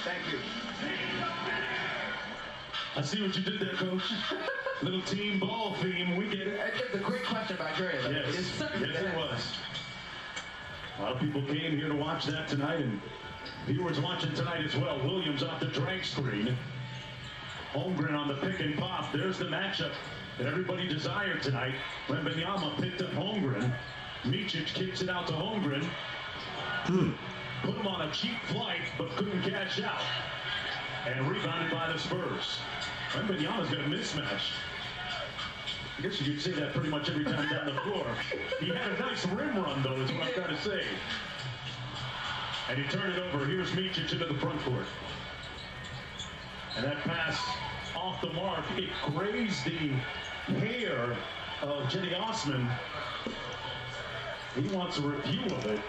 Thank you. I see what you did there, Coach. Little team ball theme. We get it. It's a great question by Dre. Yes, it was. A lot of people came here to watch that tonight, and viewers watching tonight as well. Williams off the drag screen. Holmgren on the pick and pop. There's the matchup that everybody desired tonight. Wembanyama picked up Holmgren. Micic kicks it out to Holmgren. Put him on a cheap flight, but couldn't cash out. And rebounded by the Spurs. Wembanyama's got a mismatch. I guess you could say that pretty much every time down the floor. He had a nice rim run, though, is what I'm trying to say. And he turned it over. Here's Micic into the front court. And that pass off the mark. It grazed the hair of Jenny Osman. He wants a review of it.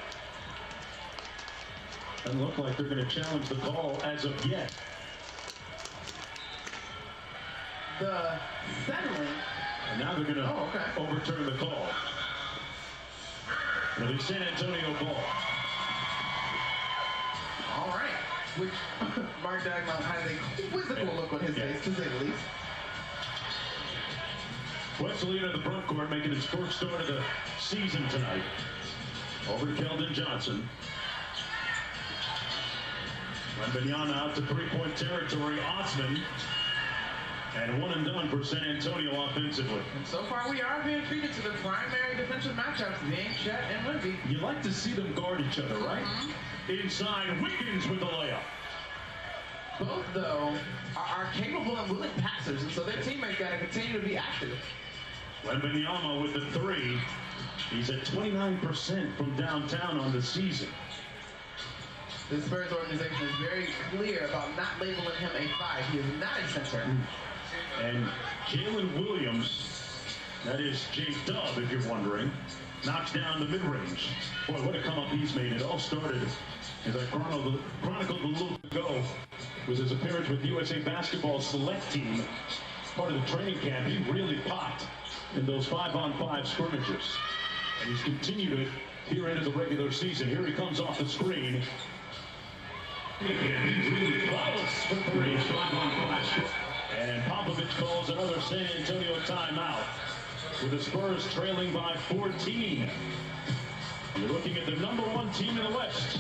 Doesn't look like they're going to challenge the call as of yet. The settling. And now they're going to overturn the call. It'll be San Antonio ball. All right. Which Mark Daigneault has a quizzical look on his face, to say the least. Wesley into the front court, making his first start of the season tonight. Over to Keldon Johnson. Wembanyama out to three-point territory. Osman. And one and done for San Antonio offensively. And so far we are being treated to the primary defensive matchups, Dame, Chet, and Wemby. You like to see them guard each other, right? Inside, Wiggins with the layup. Both, though, are capable and willing passers, and so their teammates got to continue to be active. Wembanyama with the three. He's at 29% from downtown on the season. The Spurs organization is very clear about not labeling him a 5. He is not a center. And Jalen Williams, that is J-Dub if you're wondering, knocks down the mid-range. Boy, what a come-up he's made. It all started, as I chronicled a little ago, with his appearance with the USA Basketball Select Team. Part of the training camp, he really popped in those 5-on-5 scrimmages. And he's continued it here into the regular season. Here he comes off the screen. He's really flawless for three. 5-on-5. And Popovich calls another San Antonio timeout, with the Spurs trailing by 14. You're looking at the #1 team in the West.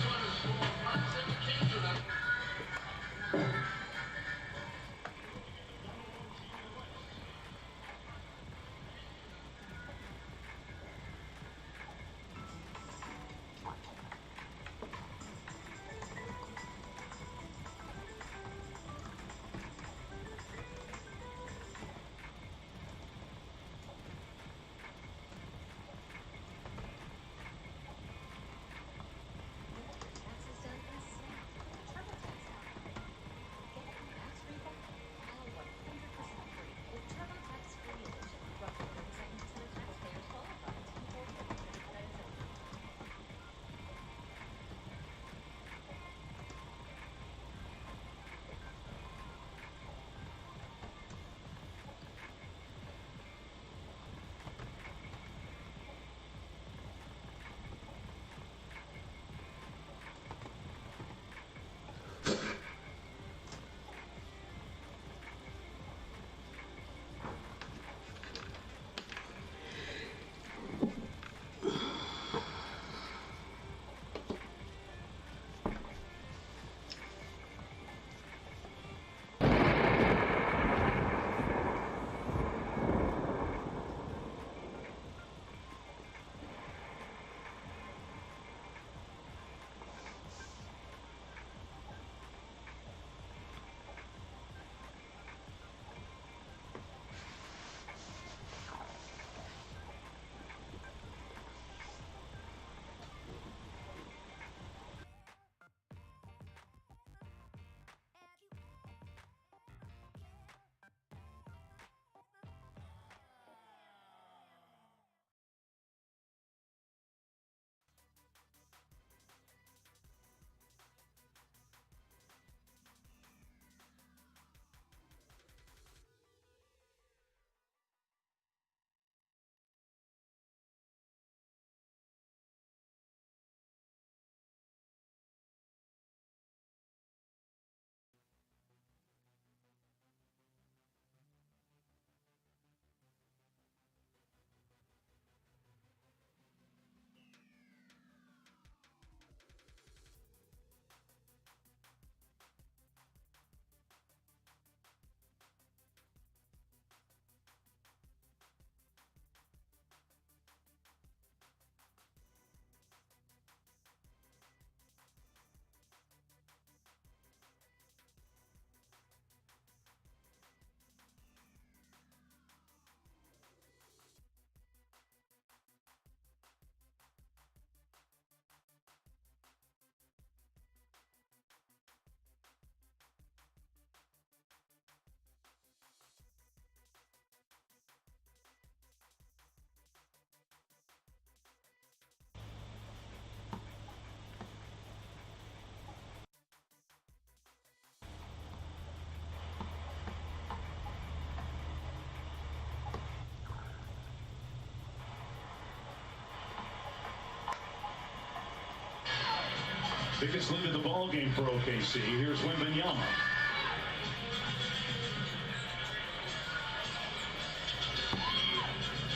Biggest lead of the ball game for OKC. Here's Wembanyama.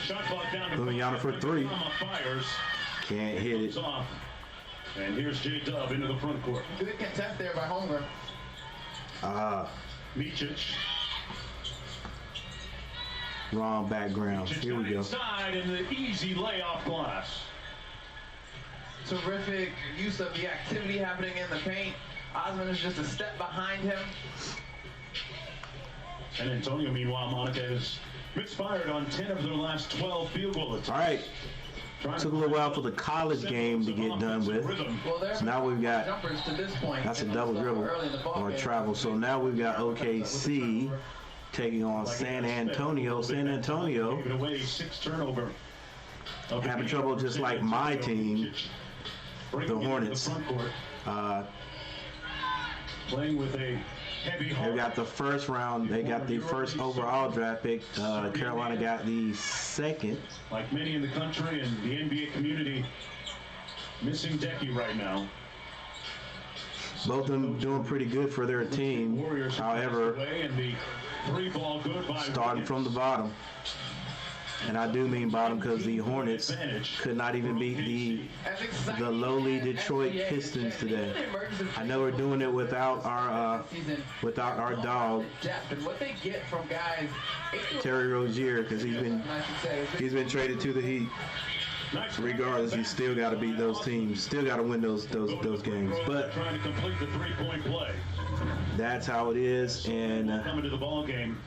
Shot clock down to Wembanyama for three. Fires. Can't hit it. Off. And here's J-Dub into the front court. Good contest there by Holmgren. Micic. Wrong background. Here we go. Inside in the easy layoff glass. Terrific use of the activity happening in the paint. Osman is just a step behind him. San Antonio, meanwhile, Monica has misfired on 10 of their last 12 field goal attempts. All right. Took a little while for the college game to get done with. So now we've got, that's a double dribble or travel. So now we've got OKC taking on San Antonio. San Antonio having trouble just like my team, the Hornets. Playing with a heavy they got the first round. They got the first overall draft pick. Carolina got the second. Like many in the country and the NBA community, missing Decky right now. Both of them doing pretty good for their team. However, starting from the bottom. And I do mean bottom because the Hornets could not even beat the lowly Detroit Pistons today. I know we're doing it without our dog Terry Rozier, because he's been traded to the Heat. Regardless, you still got to beat those teams. Still got to win those games. But trying to complete the three-point play. That's how it is. And coming to the ball game.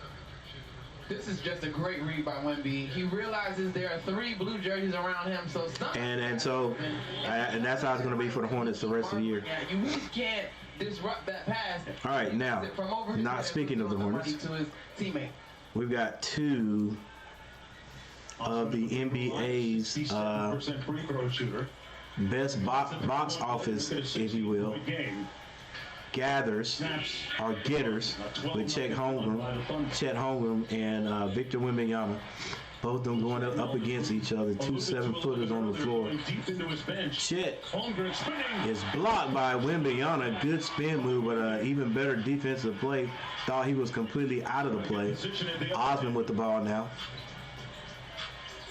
This is just a great read by Wemby. He realizes there are 3 blue jerseys around him, so and that's how it's going to be for the Hornets the rest of the year. Yeah, you really can't disrupt that pass. All right, now, not speaking of the Hornets, to his teammate. We've got 2 of the NBA's best box office, if you will, getters with Chet Holmgren and Victor Wembanyama. Both of them going up against each other. 2 7-footers on the floor. Chet is blocked by Wembanyama. Good spin move, but even better defensive play. Thought he was completely out of the play. Osman with the ball now.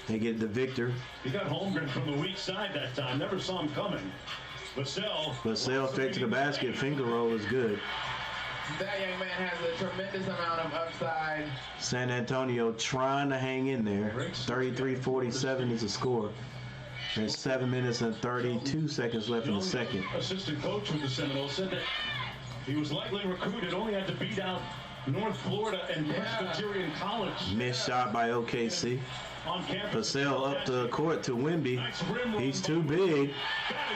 They get the Victor. He got Holmgren from the weak side that time. Never saw him coming. Vassell straight to the basket. Finger roll is good. That young man has a tremendous amount of upside. San Antonio trying to hang in there. 33-47 is the score. There's 7 minutes and 32 seconds left in the second. Assistant coach with the Seminoles said that he was likely recruited, only had to beat out North Florida and Presbyterian College. Missed shot by OKC. Vassell up the court to Wemby. He's too big.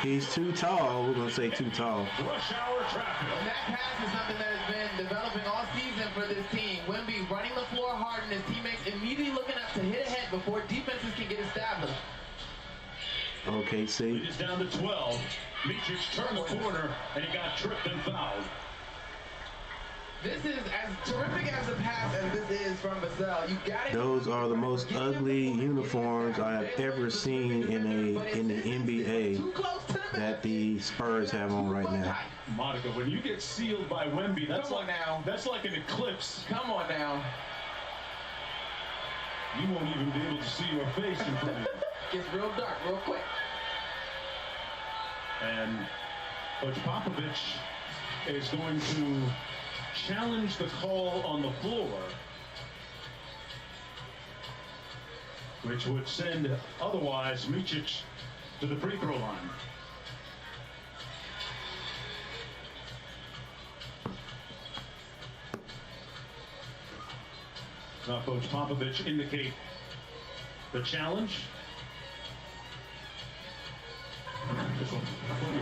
He's too tall. We're going to say too tall. Rush hour traffic. And that pass is something that has been developing all season for this team. Wemby running the floor hard and his teammates immediately looking up to hit ahead before defenses can get established. OKC. It is down to 12. Micic turned the corner and he got tripped and fouled. This is as terrific as a pass as this is from Vassell. You got it. Those are the most ugly uniforms I have ever seen in the NBA that the Spurs have on right now. Monica, when you get sealed by Wemby, that's like an eclipse. Come on now. You won't even be able to see your face in front of you. Gets real dark real quick. And Coach Popovich is going to challenge the call on the floor, which would send otherwise Micic to the free throw line. Now Coach Popovich indicate the challenge.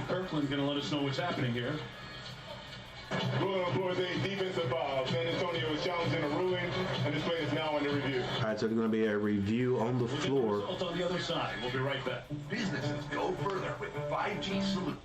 Kirkland going to let us know what's happening here. For the defensive foul, San Antonio is challenging a ruling, and this play is now under review. All right, so there's going to be a review on the floor. We'll get the result on the other side. We'll be right back. Businesses go further with 5G solutions.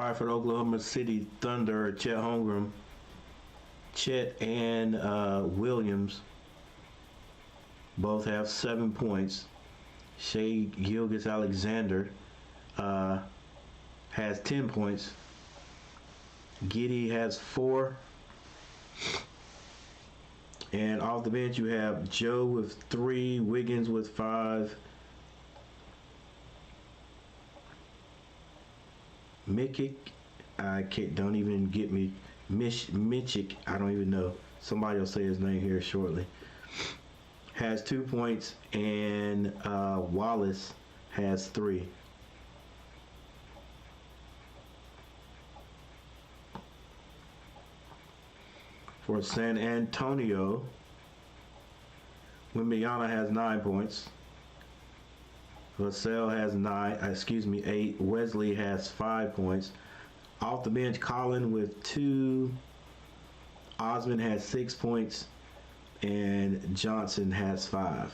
All right, for the Oklahoma City Thunder, Chet Holmgren, Chet and Williams both have 7 points. Shai G Alexander has 10 points. Giddey has 4. And off the bench, you have Joe with 3, Wiggins with 5, Mikic, don't even get me, Michik, I don't even know. Somebody will say his name here shortly. Has 2 points, and Wallace has 3. For San Antonio, Wembanyama has 9 points. Vassell has 8. Wesley has 5 points. Off the bench, Collin with 2. Osman has 6 points. And Johnson has 5.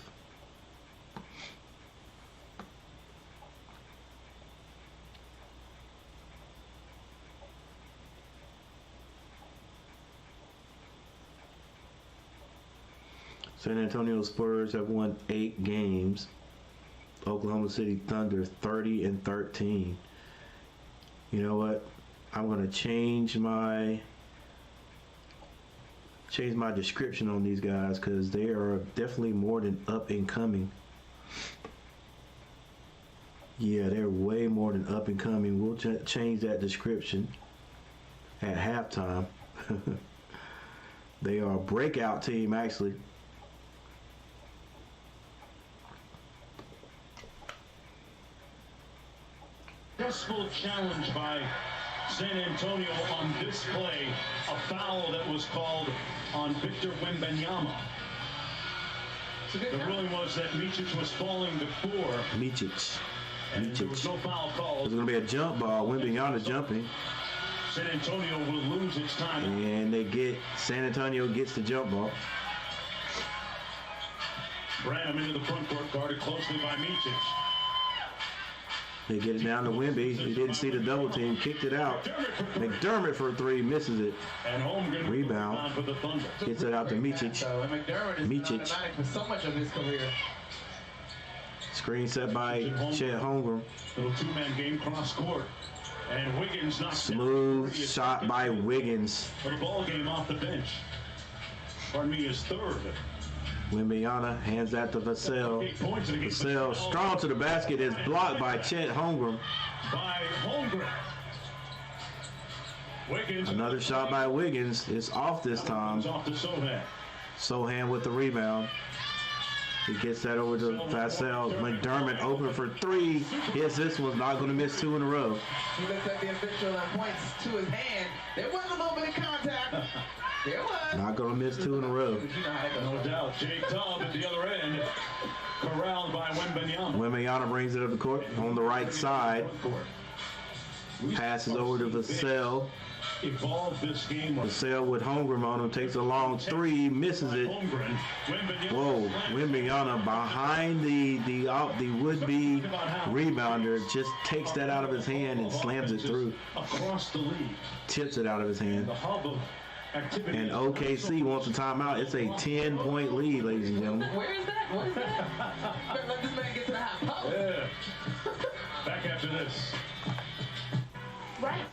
San Antonio Spurs have won 8 games. Oklahoma City Thunder 30-13. You know what? I'm going to change my description on these guys because they are definitely more than up and coming. Yeah, they're way more than up and coming. We'll change that description at halftime. They are a breakout team, actually. Successful challenge by San Antonio on this play, a foul that was called on Victor Wembanyama. The ruling was that Micic was falling before. Micic. There was no foul called. There's going to be a jump ball. Wembanyama jumping. San Antonio will lose its time. And San Antonio gets the jump ball. Branham into the front court, guarded closely by Micic. They get it down to Wemby. He didn't see the double team. Kicked it out. McDermott for 3. Misses it. Rebound. Gets it out to Micic. Micic. For so much of his career. Screen set by Chet Holmgren. Little 2-man game cross court. And Wiggins knocks smooth shot by Wiggins. For the ball game off the bench. Pardon me, his 3rd. Wembanyama hands that to Vassell. Vassell strong to the basket is blocked by Chet Holmgren. Another shot by Wiggins. It's off this time. Sohan with the rebound. He gets that over to Vassell. McDermott open for 3. Yes, this one's not going to miss 2 in a row. He looks at the official and points to his hand. There was a little bit of contact. There was. Not going to miss 2 in a row. No doubt. Jay Tubb at the other end. Corralled by Wembanyama. Wembanyama brings it up the court on the right side. Passes over to Vassell. Vassell with Holmgren on him. Takes a long 3. Misses it. Whoa. Wembanyama behind the would-be rebounder. Just takes that out of his hand and slams it through. Tips it out of his hand. And OKC wants a timeout. It's a 10-point lead, ladies and gentlemen. Where is that? What is that? Let this man get to the half post. Yeah. Back after this. Right.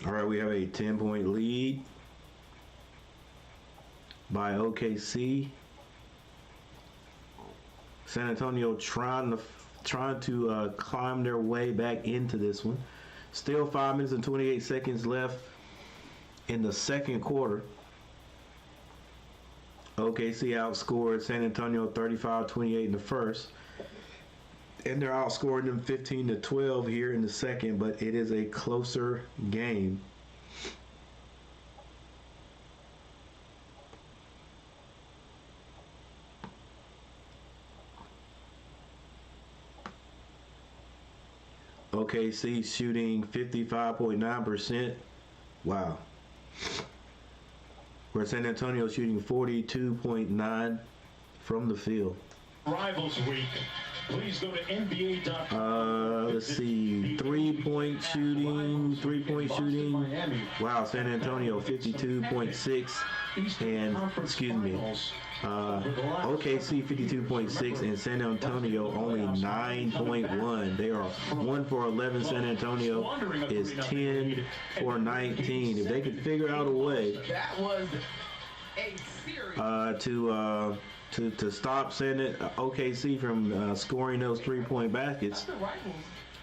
All right, we have a 10-point lead by OKC. San Antonio trying to climb their way back into this one. Still 5 minutes and 28 seconds left in the second quarter. OKC outscored San Antonio 35-28 in the first. And they're outscoring them 15-12 here in the second, but it is a closer game. OKC shooting 55.9%. Wow. Where San Antonio shooting 42.9 from the field. Rivals week. Please go to NBA.com. Let's see. Three-point shooting. Wow, San Antonio 52.6 and OKC 52.6 and San Antonio only 9.1. They are 1 for 11. San Antonio is 10 for 19. If they could figure out a way That was a series. to stop OKC from scoring those three-point baskets, The rivals.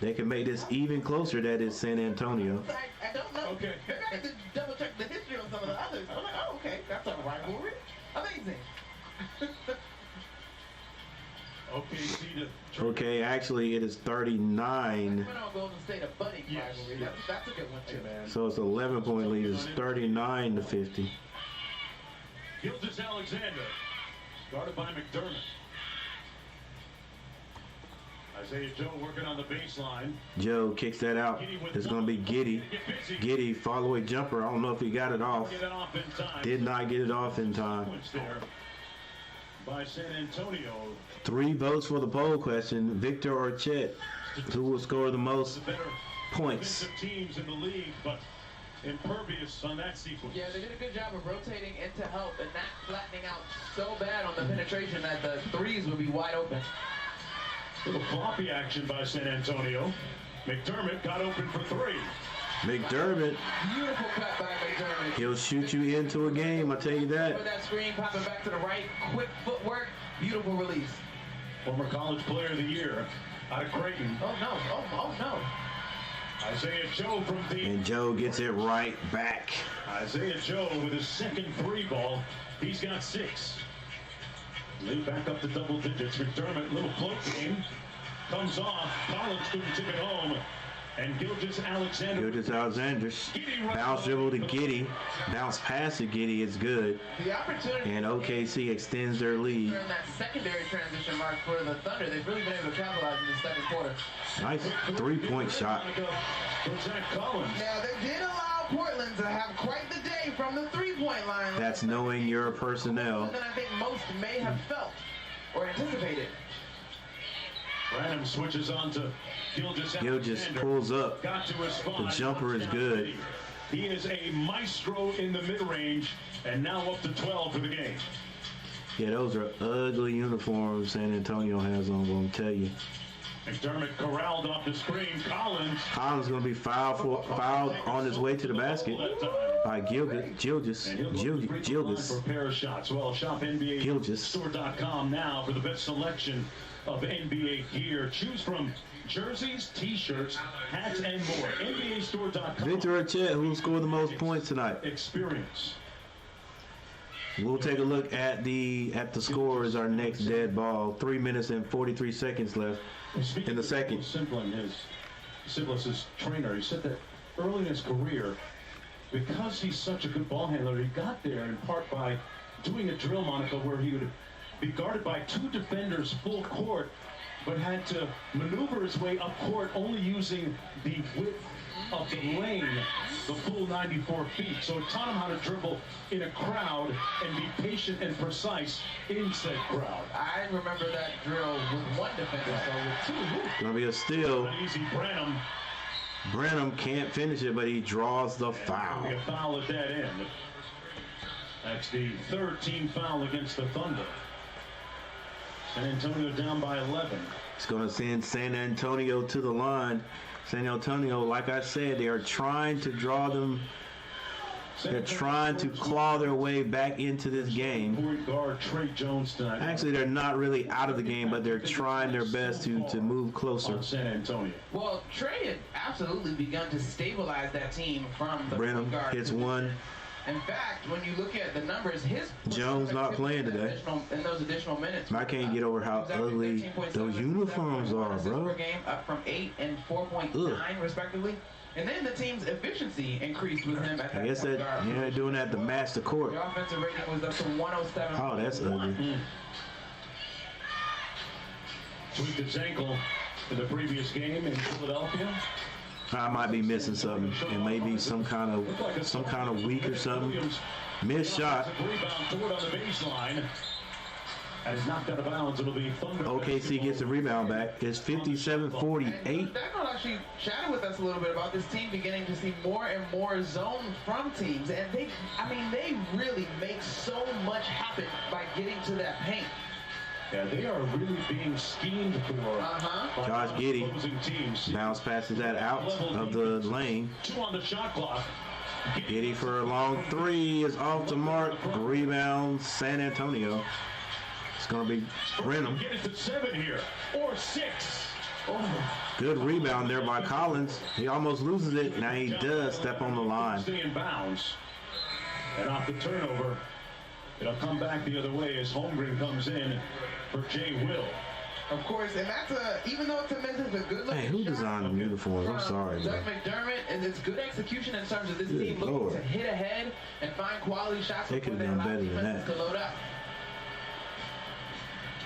they can make this even closer. That is San Antonio. I don't know. Okay. Maybe I have to double check the history on some of the others. I'm like, oh, okay, that's a rivalry. Amazing. OKC to Okay, actually it is 39. Went on Golden State a budding Yes, rivalry. yes. That's a good one too, man. So it's 11-point lead. It's 39-50. Gildas Alexander, guarded by McDermott. Isaiah Joe working on the baseline. Joe kicks that out. It's going to be Giddey. Giddey, follow-away jumper. I don't know if he got it off. Get it off in time. Did not get it off in time. Points there by San Antonio. 3 votes for the poll question. Victor or Chet? Who will score the most The better points? defensive teams in the league, but impervious on that sequence. Yeah, they did a good job of rotating into help and not flattening out so bad on the penetration that the threes would be wide open. Little floppy action by San Antonio. McDermott got open for 3. McDermott, Beautiful cut by McDermott. he'll shoot you into a game, I'll tell you For that. that screen, popping back to the right, quick footwork, beautiful release. Former college player of the year out of Creighton. Oh no, oh no. Isaiah Joe from deep. And Joe gets it right back. Isaiah Joe with his second 3 ball. He's got 6. Lead back up to double digits. McDermott, little float game. Comes off. Collins couldn't tip it home. And Gildas Alexander. Bounce dribble to Giddey. Bounce pass to Giddey is good. The opportunity And OKC extends their lead. during that secondary transition mark for the Thunder, they've really been able to capitalize in the second quarter. Nice 3-point shot. For Zach Collins. Now, they did allow Portland to have quite the day from the three-point line. That's knowing your personnel. Than I think most may have felt or anticipated. Branham switches on to Gildas Alexander. Pulls up. Got to respond. The jumper is good. He is a maestro in the mid-range, and now up to 12 for the game. Yeah, those are ugly uniforms San Antonio has on, I'm going to tell you. McDermott corralled off the screen. Collins Going to be fouled on his way to the basket by Gildas. for a pair of shots. Well, shop NBAstore.com now for the best selection of NBA gear. Choose from jerseys, t-shirts, hats, and more. NBAstore.com. Victor or Chet, who scored the most points tonight? Experience. We'll take a look at the scores. Our next dead ball. 3 minutes and 43 seconds left in the second. Simples's trainer, he said that early in his career, because he's such a good ball handler, he got there in part by doing a drill, Monica, where he would be guarded by 2 defenders full court, but had to maneuver his way up court only using the width of the lane, the full 94 feet. So it taught him how to dribble in a crowd and be patient and precise in said crowd. I remember that drill with 1 defender, so with 2. Going to be a steal. Easy Branham. Branham can't finish it, but he draws the foul. A foul at that end. That's the 3rd team foul against the Thunder. San Antonio down by 11. It's going to send San Antonio to the line. San Antonio, like I said, they are trying to draw them. They're trying to claw their way back into this game. Point guard Trey Jones tonight. Actually, they're not really out of the game, but they're trying their best to move closer. On San Antonio. Well, Trey had absolutely begun to stabilize that team from the Brenham guard. hits one. In fact, when you look at the numbers, his Jones not playing today. In those additional minutes, I can't get over how ugly those uniforms are, bro. Per game, up from 8 and 4.9 respectively. And then the team's efficiency increased with him at that. I guess that they're doing that to match the court. The offensive rating was up to 107. Oh, that's ugly. Tweaked his ankle in the previous game in Philadelphia. I might be missing something. It may be some kind of weak or something. Missed shot. Rebound toward on the baseline. And it's knocked out of bounds. It'll be Thunder. OKC gets the rebound back. It's 57-48. Daniel actually chatted with us a little bit about this team beginning to see more and more zone from teams. And they really make so much happen by getting to that paint. Yeah, they are really being schemed for. Josh Giddey bounce passes that out of the lane. 2 on the shot clock. Giddey for a long 3 is off the mark. Rebound San Antonio. It's going to be Brenham. Get it to 7 here, or 6. Oh. Good rebound there by Collins. He almost loses it. Now he does step on the line. Stay in bounds. And off the turnover, it'll come back the other way as Holmgren comes in for Jay Will. Of course, and that's even though it's a miss, it's a good looking. Hey, who designed the uniforms? I'm sorry, Doug man. McDermott, and it's good execution in terms of this team looking Lord. to hit ahead and find quality shots. They could have done better than that. To load up.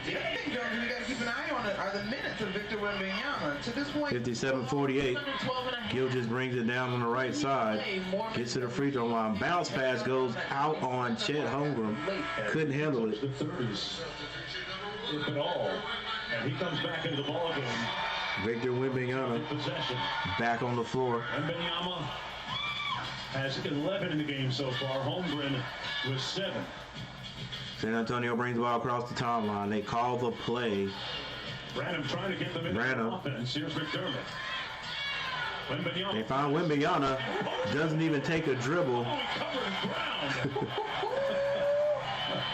The other thing, Jones, we got to keep an eye on it are the minutes of Victor Wembanyama. To this point, 57-48. Gilgis brings it down on the right side. Gets to the free throw line. Bounce pass goes out on Chet Holmgren. Couldn't handle it. The 30s, if at all. And he comes back into the ball game. Victor Wembanyama back on the floor. Wembanyama has 11 in the game so far. Holmgren with 7. San Antonio brings the ball across the timeline. They call the play. Branham trying to get them into the offense. Here's McDermott. Wembanyama. They find Wembanyama. Doesn't even take a dribble.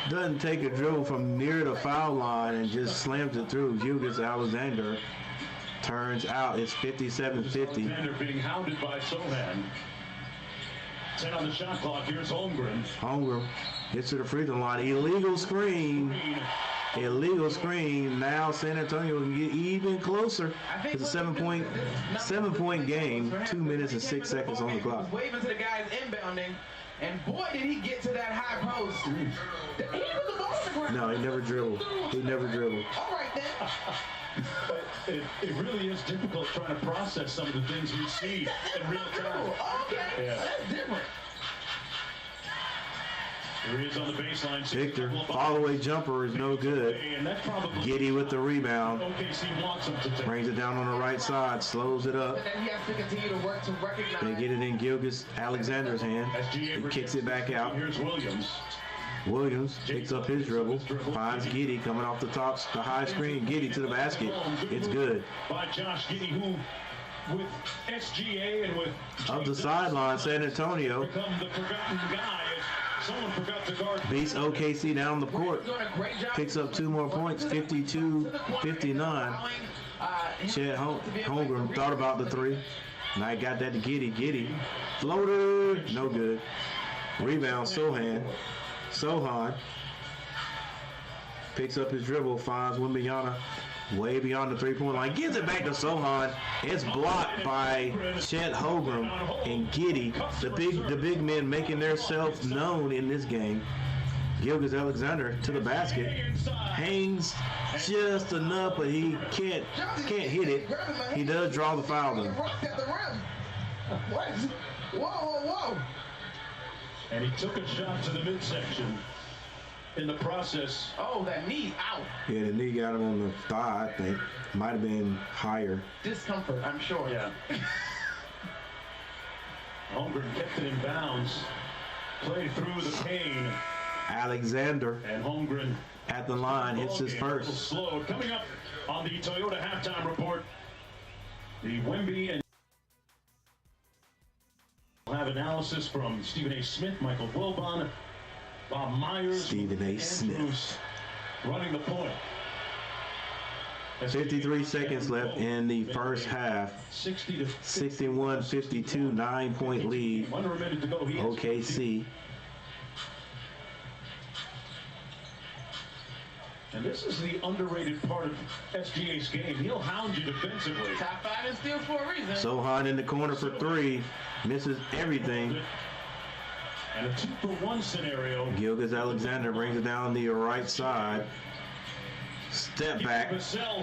Doesn't take a dribble from near the foul line and just slams it through. Shai G Alexander. Turns out it's 57-50. Alexander being hounded by Sohan. 10 on the shot clock. Here's Holmgren. Holmgren gets to the free throw line. Illegal screen. Illegal screen. Now San Antonio can get even closer. It's a 7-point game. 2 minutes and 6 seconds on the clock. Waving to the guys inbounding, and boy did he get to that high post. He put the ball on the ground. No, he never dribbled. He never dribbled. All right then. But it really is difficult trying to process some of the things we see in real time. Okay, Yeah. that's different. Here he is on the baseline. Victor, follow-away jumper is no good. Giddey with the rebound. OKC wants him to take. Brings it down on the right side, slows it up. And then he has to continue to work to recognize. They get it in Gilgis Alexander's hand. He kicks it back out. Here's Williams. Williams picks up his dribble, finds Giddey coming off the top, the high screen. Giddey to the basket. It's good. By Josh Giddey, who with SGA and with Up the sideline, San Antonio become the forgotten guy. Someone forgot to guard. beats OKC down the court. Picks up 2 more points, 52-59. Chet Holmgren thought about the 3. Now he got that to Giddey. Giddey. Floater. No good. Rebound, Sohan. Picks up his dribble, finds Wembanyama way beyond the 3-point line. Gives it back to Sohan. It's blocked by Chet Holmgren and Giddey. The big men making themselves known in this game. Gilgeous Alexander to the basket. Hangs just enough, but he can't hit it. He does draw the foul though. Whoa. And he took a shot to the midsection. In the process. Oh, that knee out. Yeah, the knee got him on the thigh, I think. Might have been higher. Discomfort, I'm sure. Yeah. Holmgren kept it in bounds. Played through the pain. Alexander. And Holmgren at the line hits his first. Slowed. Coming up on the Toyota halftime report, the Wemby and we'll have analysis from Stephen A. Smith, Michael Wilbon, Bob Myers, Stephen A. Smith running the point. 53 seconds left in the first half. 61-52, 9-point lead. Under a minute to go. OKC And this is the underrated part of SGA's game. He'll hound you defensively. Top 5 in steals for a reason. Sohan in the corner for 3. Misses everything. And a 2-for-1 scenario. Gilgis Alexander brings it down the right side. Step back.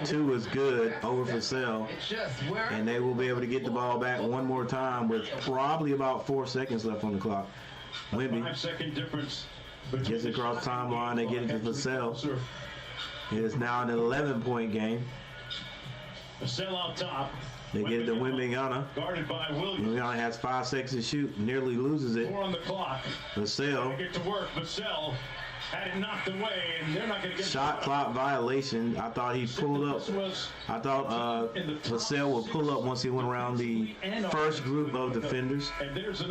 2 is good over Vassell. It's just where. And they will be able to get the ball back one more time with probably about 4 seconds left on the clock. Wemby 5-second difference. gets across timeline. They get it to Vassell. It is now an 11-point game. Vassell out top. They get it to Wembanyama. Guarded by Williams. Wembanyama has 5 seconds to shoot. Nearly loses it. 4 on the clock. Vassell. Get to work. Vassell had it knocked away, and they're not going to get Shot clock violation. I thought he pulled up. I thought Vassell would pull up once he went around the first group of defenders.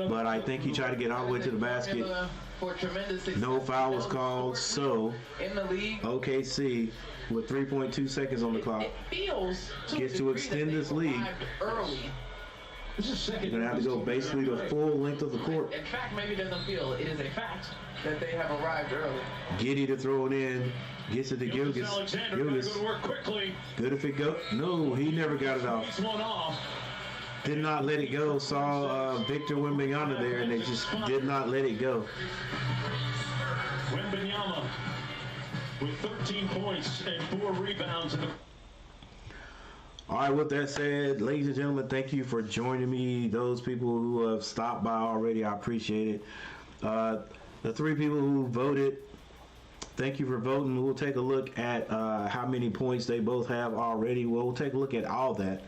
But I think he tried to get all the way to the basket. No foul was called, so in the league, OKC with 3.2 seconds on the clock gets to extend this lead. Early. You're going to have to go basically the full length of the court. In fact, maybe it doesn't feel. It is a fact that they have arrived early. Giddy to throw it in. Gets it to Gilgis. Gilgis. Good if it go. No, he never got it off. Did not let it go. Saw Victor Wembanyama there, and they just did not let it go. Wembanyama with 13 points and 4 rebounds. All right, with that said, ladies and gentlemen, thank you for joining me. Those people who have stopped by already, I appreciate it. The 3 people who voted, thank you for voting. We'll take a look at how many points they both have already. We'll take a look at all that.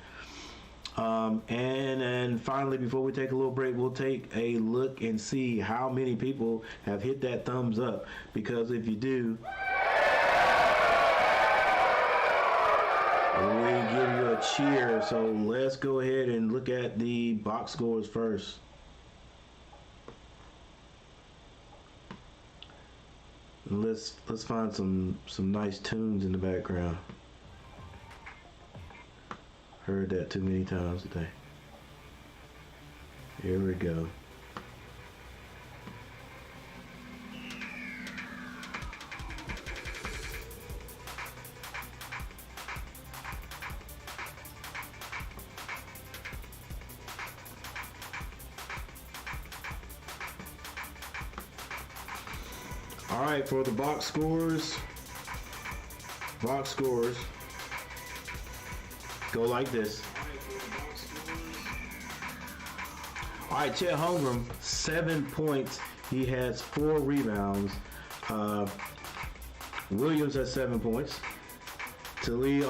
And finally, before we take a little break, we'll take a look and see how many people have hit that thumbs up. Because if you do, we give you a cheer. So let's go ahead and look at the box scores first. Let's find some nice tunes in the background. Heard that too many times today. Here we go. All right, for the box scores go like this. All right, Chet Holmgren, 7 points. He has 4 rebounds. Williams has 7 points. Talib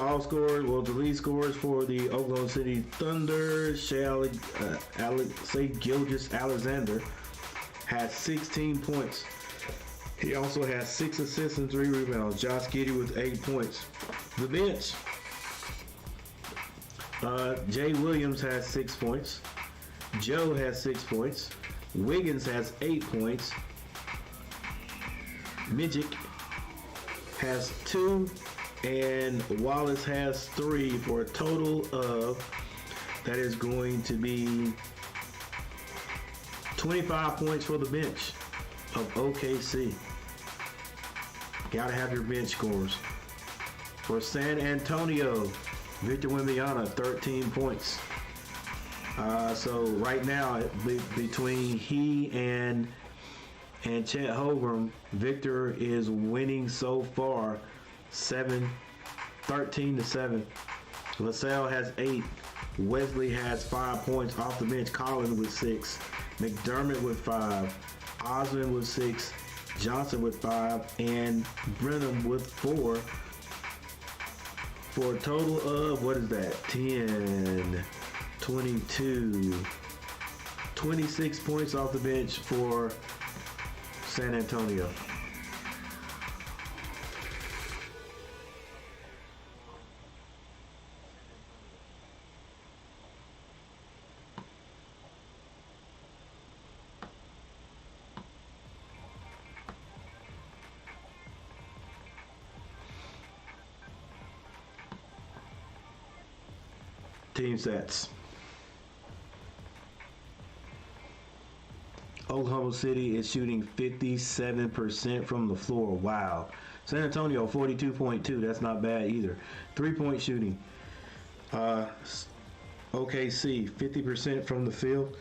scores for the Oklahoma City Thunder. Shai Gilgeous Alexander has 16 points. He also has 6 assists and 3 rebounds. Josh Giddey with 8 points. The bench. Jay Williams has 6 points. Joe has 6 points. Wiggins has 8 points. Midget has 2. And Wallace has 3 for a total of, that is going to be 25 points for the bench of OKC. Gotta have your bench scores. For San Antonio, Victor Wembanyama, 13 points. So right now, between he and Chet Holmgren, Victor is winning so far, 13-7. LaSalle has 8. Wesley has 5 points off the bench. Collins with 6. McDermott with 5. Osmond with 6. Johnson with 5. And Brenham with 4. For a total of, what is that? 10, 22, 26 points off the bench for San Antonio. Team sets. Oklahoma City is shooting 57% from the floor. Wow. San Antonio 42.2. That's not bad either. 3-point shooting. OKC 50% from the field.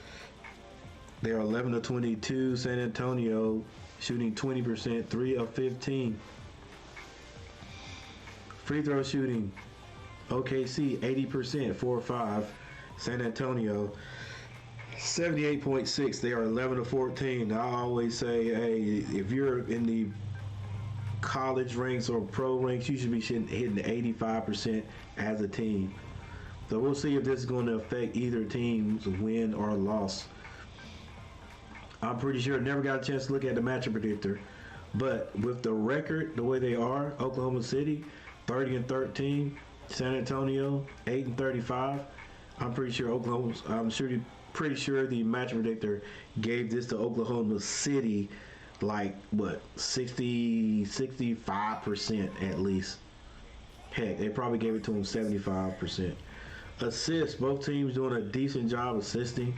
They are 11 of 22. San Antonio shooting 20%, 3 of 15. Free throw shooting. OKC 80%, 4-5. San Antonio 78.6. They are 11 of 14. I always say, hey, if you're in the college ranks or pro ranks, you should be hitting 85% as a team. So we'll see if this is going to affect either team's win or loss. I'm pretty sure I never got a chance to look at the matchup predictor, but with the record the way they are, Oklahoma City 30 and 13, San Antonio 8 and 35. I'm pretty sure pretty sure the matchup predictor gave this to Oklahoma City like what 65% at least. Heck, they probably gave it to them 75%. Assists, both teams doing a decent job assisting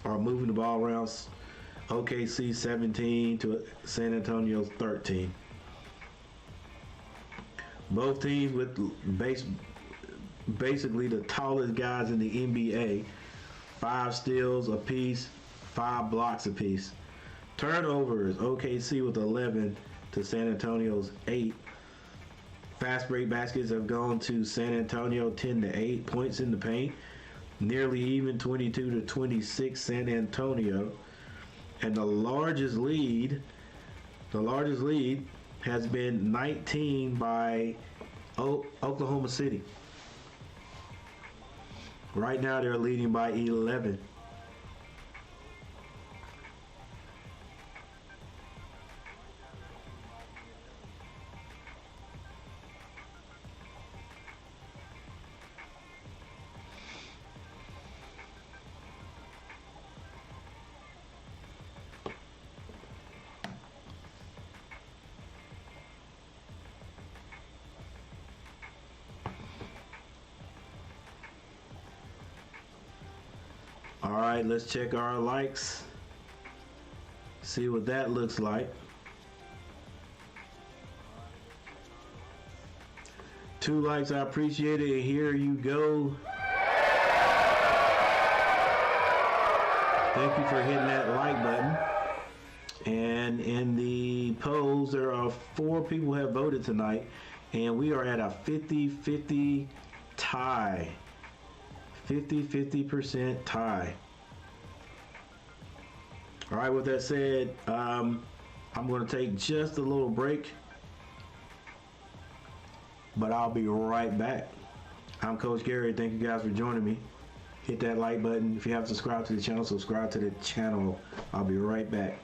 or moving the ball around. OKC 17 to San Antonio 13. Both teams with basically the tallest guys in the NBA. 5 steals apiece, 5 blocks apiece. Turnovers, OKC with 11 to San Antonio's 8. Fast break baskets have gone to San Antonio 10 to 8. Points in the paint, nearly even 22 to 26 San Antonio. And the largest lead has been 19 by Oklahoma City. Right now they're leading by 11. All right, let's check our likes. See what that looks like. 2 likes, I appreciate it. Here you go. Thank you for hitting that like button. And in the polls, there are 4 people who have voted tonight, and we are at a 50-50 tie. 50% tie. All right, with that said, I'm going to take just a little break, but I'll be right back. I'm Coach Gary. Thank you guys for joining me. Hit that like button. If you haven't subscribed to the channel, subscribe to the channel. I'll be right back.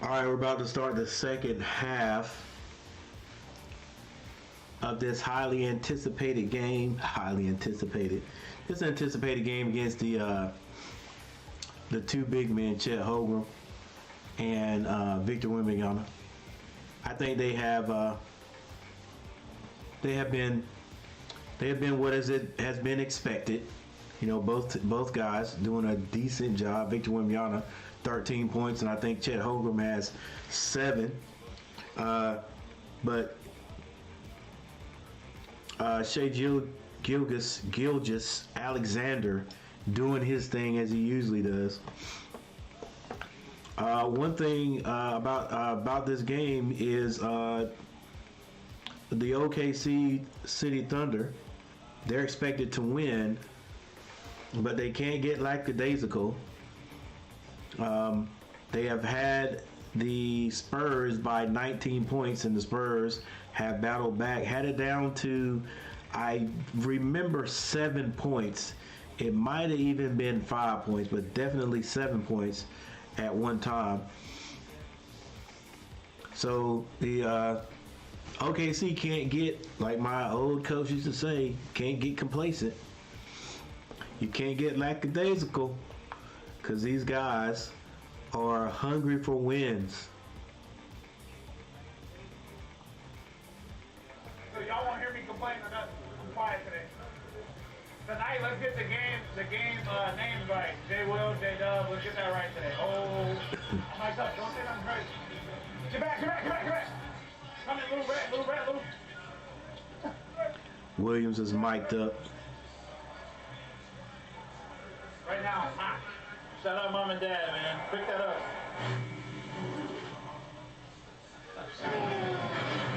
All right, we're about to start the second half of this highly anticipated game. This anticipated game against the two big men, Chet Holmgren and Victor Wembanyama. I think they have been what has been expected. You know, both guys doing a decent job. Victor Wembanyama, 13 points, and I think Chet Holmgren has 7. But Shai G Alexander doing his thing as he usually does. One thing about this game is the OKC City Thunder. They're expected to win, but they can't get lackadaisical. They have had the Spurs by 19 points, and the Spurs have battled back, had it down to, I remember, 7 points. It might have even been 5 points, but definitely 7 points at one time. So the OKC can't get, like my old coach used to say, can't get complacent. You can't get lackadaisical, because these guys are hungry for wins. So y'all won't hear me complain or nothing. I'm quiet today. Tonight, let's get the game names right. J Will, J Dub, let's get that right today. Oh, Mike up, don't say nothing crazy. Get back. Come in, little red. Williams is mic'd up. Right now, hot. Shout out mom and dad, man. Pick that up.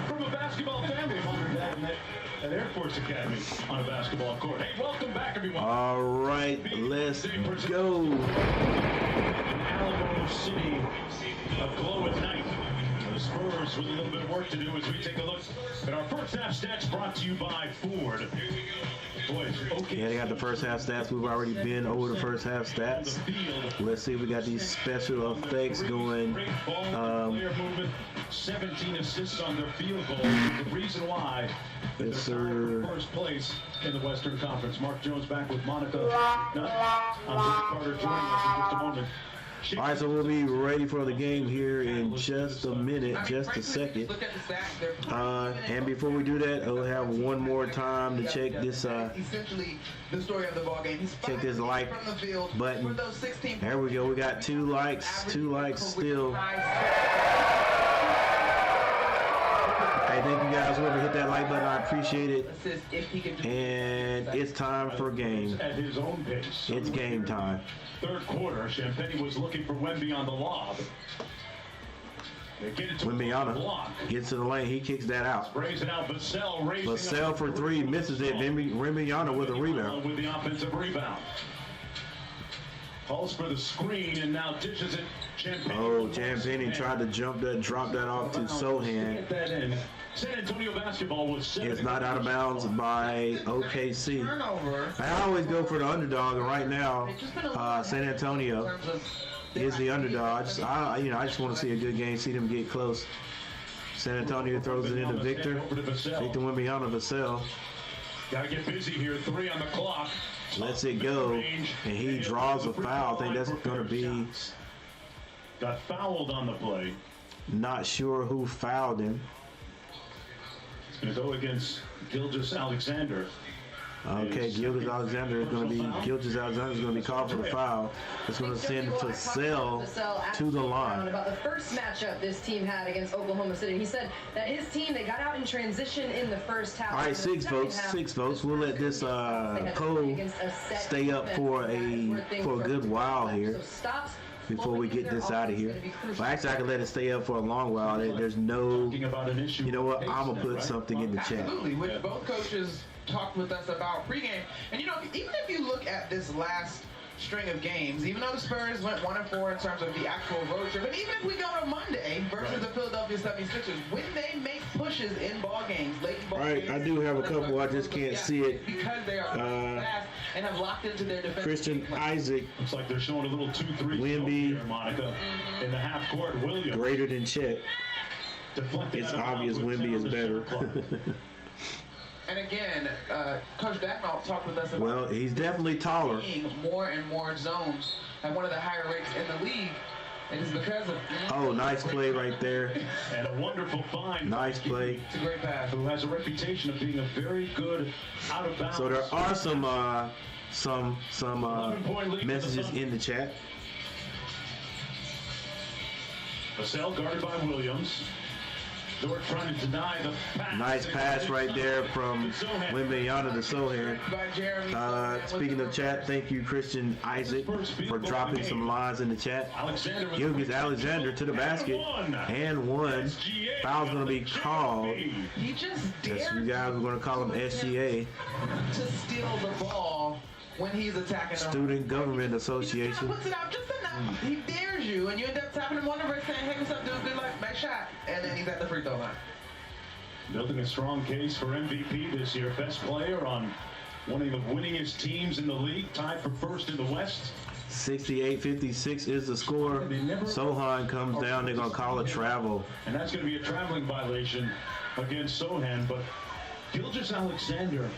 From a basketball family, mom and dad at Air Force Academy on a basketball court. Hey, welcome back, everyone. All right, let's go. In Alamo City, a glow at night. The Spurs with a little bit of work to do as we take a look at our first half stats brought to you by Ford. Boys, okay. Yeah, they got the first half stats. We've already been over the first half stats. Let's see if we got these special effects going. 17 assists on their field goal. The reason why they're tied for first place in the Western Conference. Mark Jones back with Monica. I'm Carter joining us in just a moment. All right, so we'll be ready for the game here in just a minute, just a second. And before we do that, we'll have one more time to check this. Essentially, the story of the ball game. Check this like button. There we go. We got 2 likes. 2 likes still. Hey, thank you guys. Whoever hit that like button, I appreciate it. And it's time for game. It's game time. Third quarter, Champagne was looking for Wemby on the lob. Wembanyama gets to the lane. He kicks that out. Vassell for 3, misses it. Wembanyama with a rebound. With the offensive rebound. Calls for the screen and now dishes it. Champagne tried to drop that off to Sohan. San Antonio basketball was it's not out of bounds by OKC. I always go for the underdog, and right now, San Antonio is the underdog. I just want to see a good game, see them get close. San Antonio throws it into Victor Wembanyama, Vassell. Gotta get busy here. 3 on the clock. Lets it go, and he draws a foul. I think that's going to be. Got fouled on the play. Not sure who fouled him. It's going to go against Gilgeous Alexander. Okay, Gilgeous Alexander is going to be called for the foul. It's going to send Vassell to the line. About the first matchup this team had against Oklahoma City, he said that his team, they got out in transition in the first half. All right, 6 votes. 6 votes. We'll let this poll stay up for a good while here before we get this out of here. Well, actually, I can let it stay up for a long while. There's no, you know what? I'm gonna put something in the chat. Absolutely, which both coaches talked with us about pregame. And even if you look at this last string of games, even though the Spurs went 1-4 in terms of the actual road trip, and even if we go to Monday versus the Philadelphia 76ers, when they make pushes in ball games, late in ball games, I do have a couple. I just can't see it. Because they are fast and have locked into their defense. Christian Isaac. Looks like they're showing a little 2-3 Wemby. here, Monica. In the half court, Williams. Greater than Chet. Deflected It's out of obvious bounds with Wemby is down the better. shot clock. And again, Coach Dacknall talked with us about Well, he's definitely taller. seeing more and more zones at one of the higher rates in the league. And it's because of Oh, nice play right there. And a wonderful find. Nice play. it's a great pass. Who has a reputation of being a very good out of bounds. So there are some messages in the chat. Vassell guarded by Williams. Dort trying to deny the pass. Nice pass right there from Wembanyama to Sohan. By Jeremy. Speaking of chat, thank you, Christian Isaac, for dropping some lines in the chat. Alexander Gilgis Alexander to the basket and one. Foul's going to be called. He just Yes, you dared guys are going to call him SGA, to steal the ball when he's attacking the Student Government He just Association. puts it out just enough. He dares you, and you end up tapping him on the wrist saying, hey, what's up, dude? Good luck, nice shot. And then he's at the free throw line. Building a strong case for MVP this year. Best player on one of the winningest teams in the league. Tied for first in the West. 68-56 is the score. Sohan comes down. They're going to call a travel. And that's going to be a traveling violation against Sohan. But Gilgeous Alexander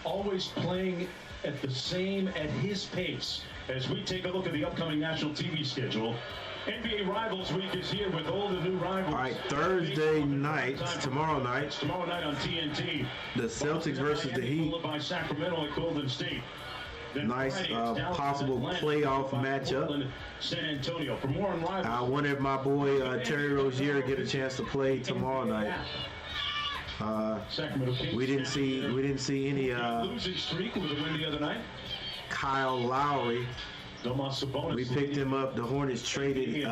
always playing at his pace. As we take a look at the upcoming national TV schedule, NBA Rivals Week is here with all the new rivals. All right, Thursday night, tomorrow night, on TNT. the Celtics versus the Heat. Followed by Sacramento at Golden State. Then Nice Friday, it's Dallas possible and Atlanta, playoff followed by matchup. Portland, San Antonio. For more on Rivals, I wonder if my boy Terry Rozier get a chance to play tomorrow night. Sacramento Kings We didn't see any losing streak with a win the other night. Kyle Lowry. Domas Sabonis. We picked him up. The Hornets traded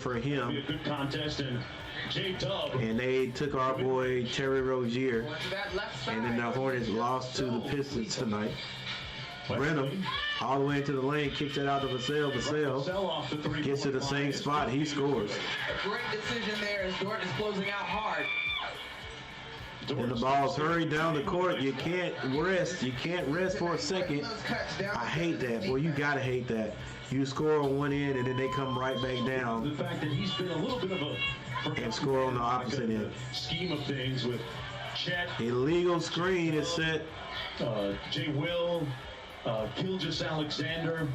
for Be him, a good contest, and J-Dub. and they took our boy Terry Rozier. Going to that left side. And then the Hornets lost to the Pistons tonight. Brenham, all the way into the lane, kicks it out to Vassell. Vassell gets to the same spot. He scores. A great decision there as Dort is closing out hard. And the ball's hurried down the court. You can't rest. You can't rest for a second. Those cuts down I hate that. Boy, you gotta hate that. You score on one end and then they come right back down The fact that he's been a little bit of a and score on the opposite end. scheme of things with Chet, Illegal screen is set. J. Will, Gilgeous Alexander.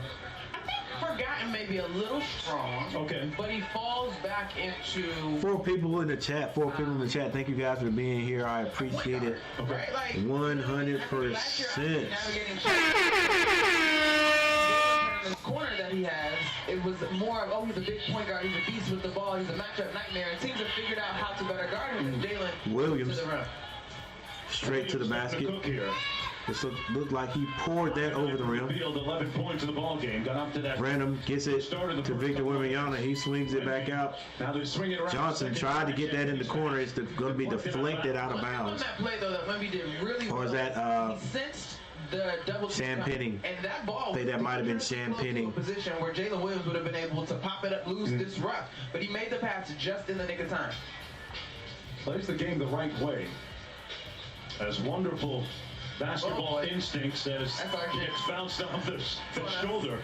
Forgotten maybe a little strong. Okay. But he falls back into 4 people in the chat. 4 people in the chat. Thank you guys for being here. I appreciate it. right, like 100%. navigating the corner that he has. It was more of, oh, he's a big point guard, he's a beast with the ball, he's a matchup nightmare. And teams have figured out how to better guard him. And Jalen Williams to the rim. straight to the basket. This looked like he poured that over the rim. Field 11 points in the ball game. Got up to that. Branham gets it to Victor Wembanyama. He swings it back out. Now they're swinging around. Johnson tried to get that in the corner. It's going to be deflected out of On bounds. that play though, that Wemby did really well. Or is that he sensed the double Sam Penning? And that ball I think that might have been Sam Penning. Position where Jalen Williams would have been able to pop it up, lose this rough, but he made the pass just in the nick of time. Plays the game the right way. As wonderful basketball instincts as gets bounced off the shoulder.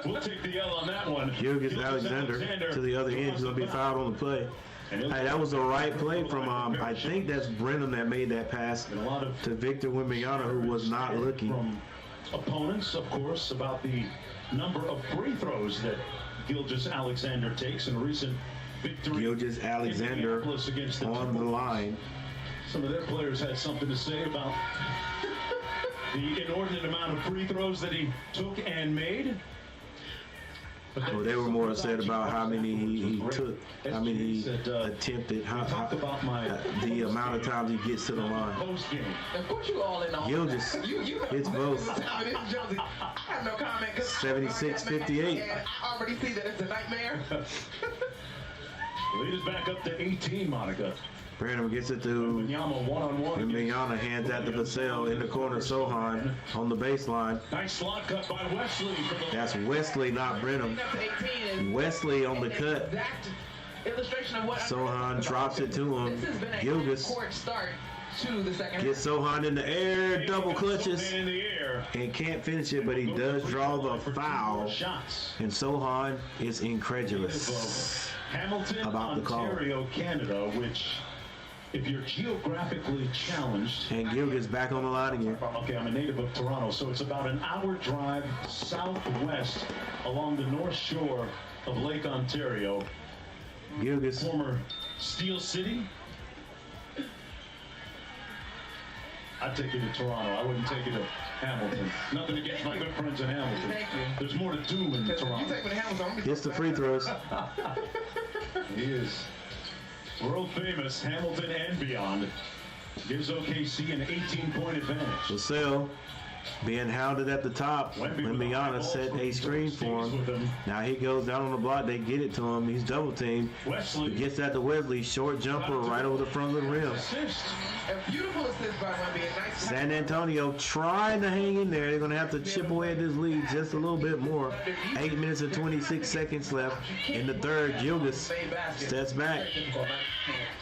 We'll take the L on that one. Gilgeous Alexander to the other end. He's going to be fouled on the play. Hey, that was the right play from, I think that's Brenham that made that pass to Victor Wembanyama, who was not looking. From opponents, of course, about the number of free throws that Gilgeous Alexander takes in a recent victory. Gilgeous Alexander against on the line. Some of their players had something to say about the inordinate amount of free throws that he took and made. Well, they were more upset about how many he took, how many he attempted, the amount of times he gets to the line. Of course you all in on Gilgeous hits both. I have no comment. 76-58. And I already see that it's a nightmare. Lead is back up to 18, Monica. Branham gets it to Wembanyama one-on-one. Wembanyama, hands out to Vassell in the corner. Sohan on the baseline. Nice slot cut by Wesley. That's Wesley, not Brenham. Wesley on the cut. Illustration of what Sohan drops it to him. This has been a Gilgeous court start to the second. gets Sohan in the air, double clutches, In the air. and can't finish it, but he does draw the foul. Shots. And Sohan is incredulous Hamilton, about the call. Ontario, Canada, which, if you're geographically challenged, And Gilgeous back on the line again. okay, I'm a native of Toronto, so it's about an hour drive southwest along the north shore of Lake Ontario. Gilgeous, Former Steel City. I'd take you to Toronto. I wouldn't take you to Hamilton. Nothing against my good friends in Hamilton. Thank you. There's more to do in You Toronto. take me to Hamilton, I'm gonna gets the free throws. He is world famous, Hamilton and beyond. Gives OKC an 18-point advantage. Vassell being hounded at the top. Wembanyama set a screen for him. Now he goes down on the block. They get it to him. He's double teamed. He Wesley gets that to Wesley. Short jumper right over the front of the rim. assist. A beautiful assist by Wemby. A nice San Antonio trying to hang in there. They're going to have to chip away at this lead just a little bit more. 8 minutes and 26 seconds left in the third. Gilgeous steps back,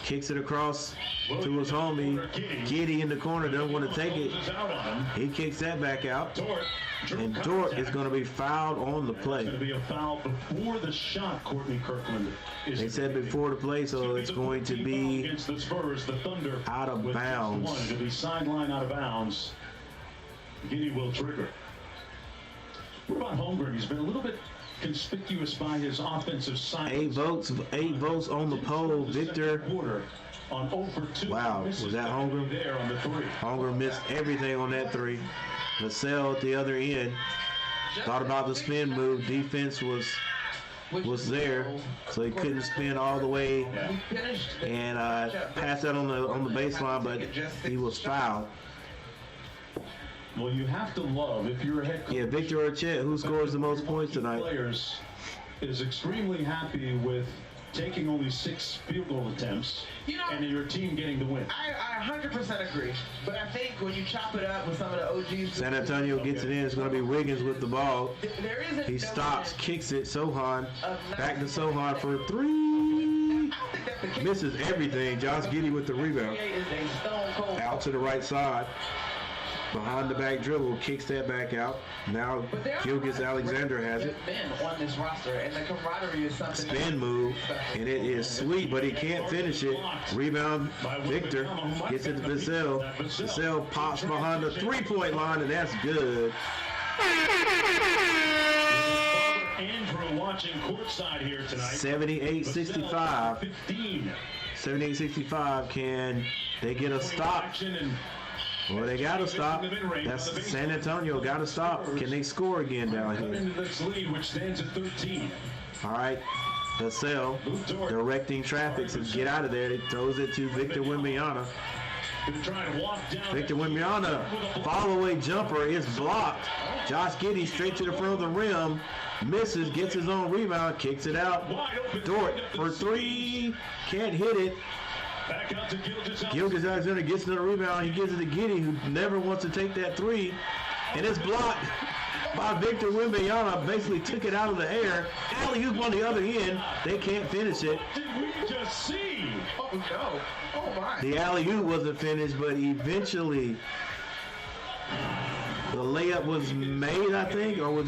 kicks it across to his homie. Giddy in the corner doesn't want to take it. Closes out on him. He kicks that back out. Dort. And Dort is going to be fouled on the It's going to play. be a foul before the shot. Courtney Kirkland is. They said before the play, so it's going to be against the Spurs. The Thunder out of with just bounds. one to be sideline out of bounds. Giddy will trigger. What about Holmgren? He's been a little bit conspicuous by his offensive side. 8 votes on the poll. Victor Quarter on 0 for 2. Wow, was that Holmgren? There on the 3. Holmgren missed everything on that 3. Vassell at the other end thought about the spin move. Defense was there, so he couldn't spin all the way and pass that on the baseline, but he was fouled. Well, you have to love, if you're a head coach, Yeah, Victor or Chet, who scores the most points tonight? Players is extremely happy with taking only 6 field goal attempts, You know, and your team getting the win. I 100% agree. But I think when you chop it up with some of the OGs, San Antonio gets it in. It's going to be Wiggins with the ball. there isn't He no stops, way kicks it. Sohan back to Sohan for 3. I don't think that's the case. Misses everything. Josh Giddey with the rebound. NBA is a stone cold. Out to the right side. Behind the back dribble, kicks that back out. Now But there are Gilgeous a lot of Alexander has it. great men on this roster, and the camaraderie is something. Spin move, and it is sweet, but he can't finish it. Rebound, Victor gets it to Vassell. Vassell pops behind the three-point line, and that's good. Andrew watching courtside here tonight. 78-65. 15. 78-65. Can they get a stop? Action and Well, they got to stop. That's San Antonio got to stop. Can they score again down come here? into this lead, which stands at 13. All right. Vassell directing traffic to get out of there. He throws it to Victor Wembanyama. Gonna try and walk down. Victor Wembanyama, follow-away jumper is blocked. Josh Giddey straight to the front of the rim. Misses, gets his own rebound, kicks it out. Wide open. Dort for 3. Can't hit it. Back out to Gilgeous. Gilgeous Alexander gets another rebound. He gives it to Giddey, who never wants to take that 3. And it's blocked by Victor Wembanyama. Basically took it out of the air. Alley-oop on the other end. They can't finish it. What did we just see? Oh no! Oh my! The alley-oop wasn't finished, but eventually the layup was made, I think, or was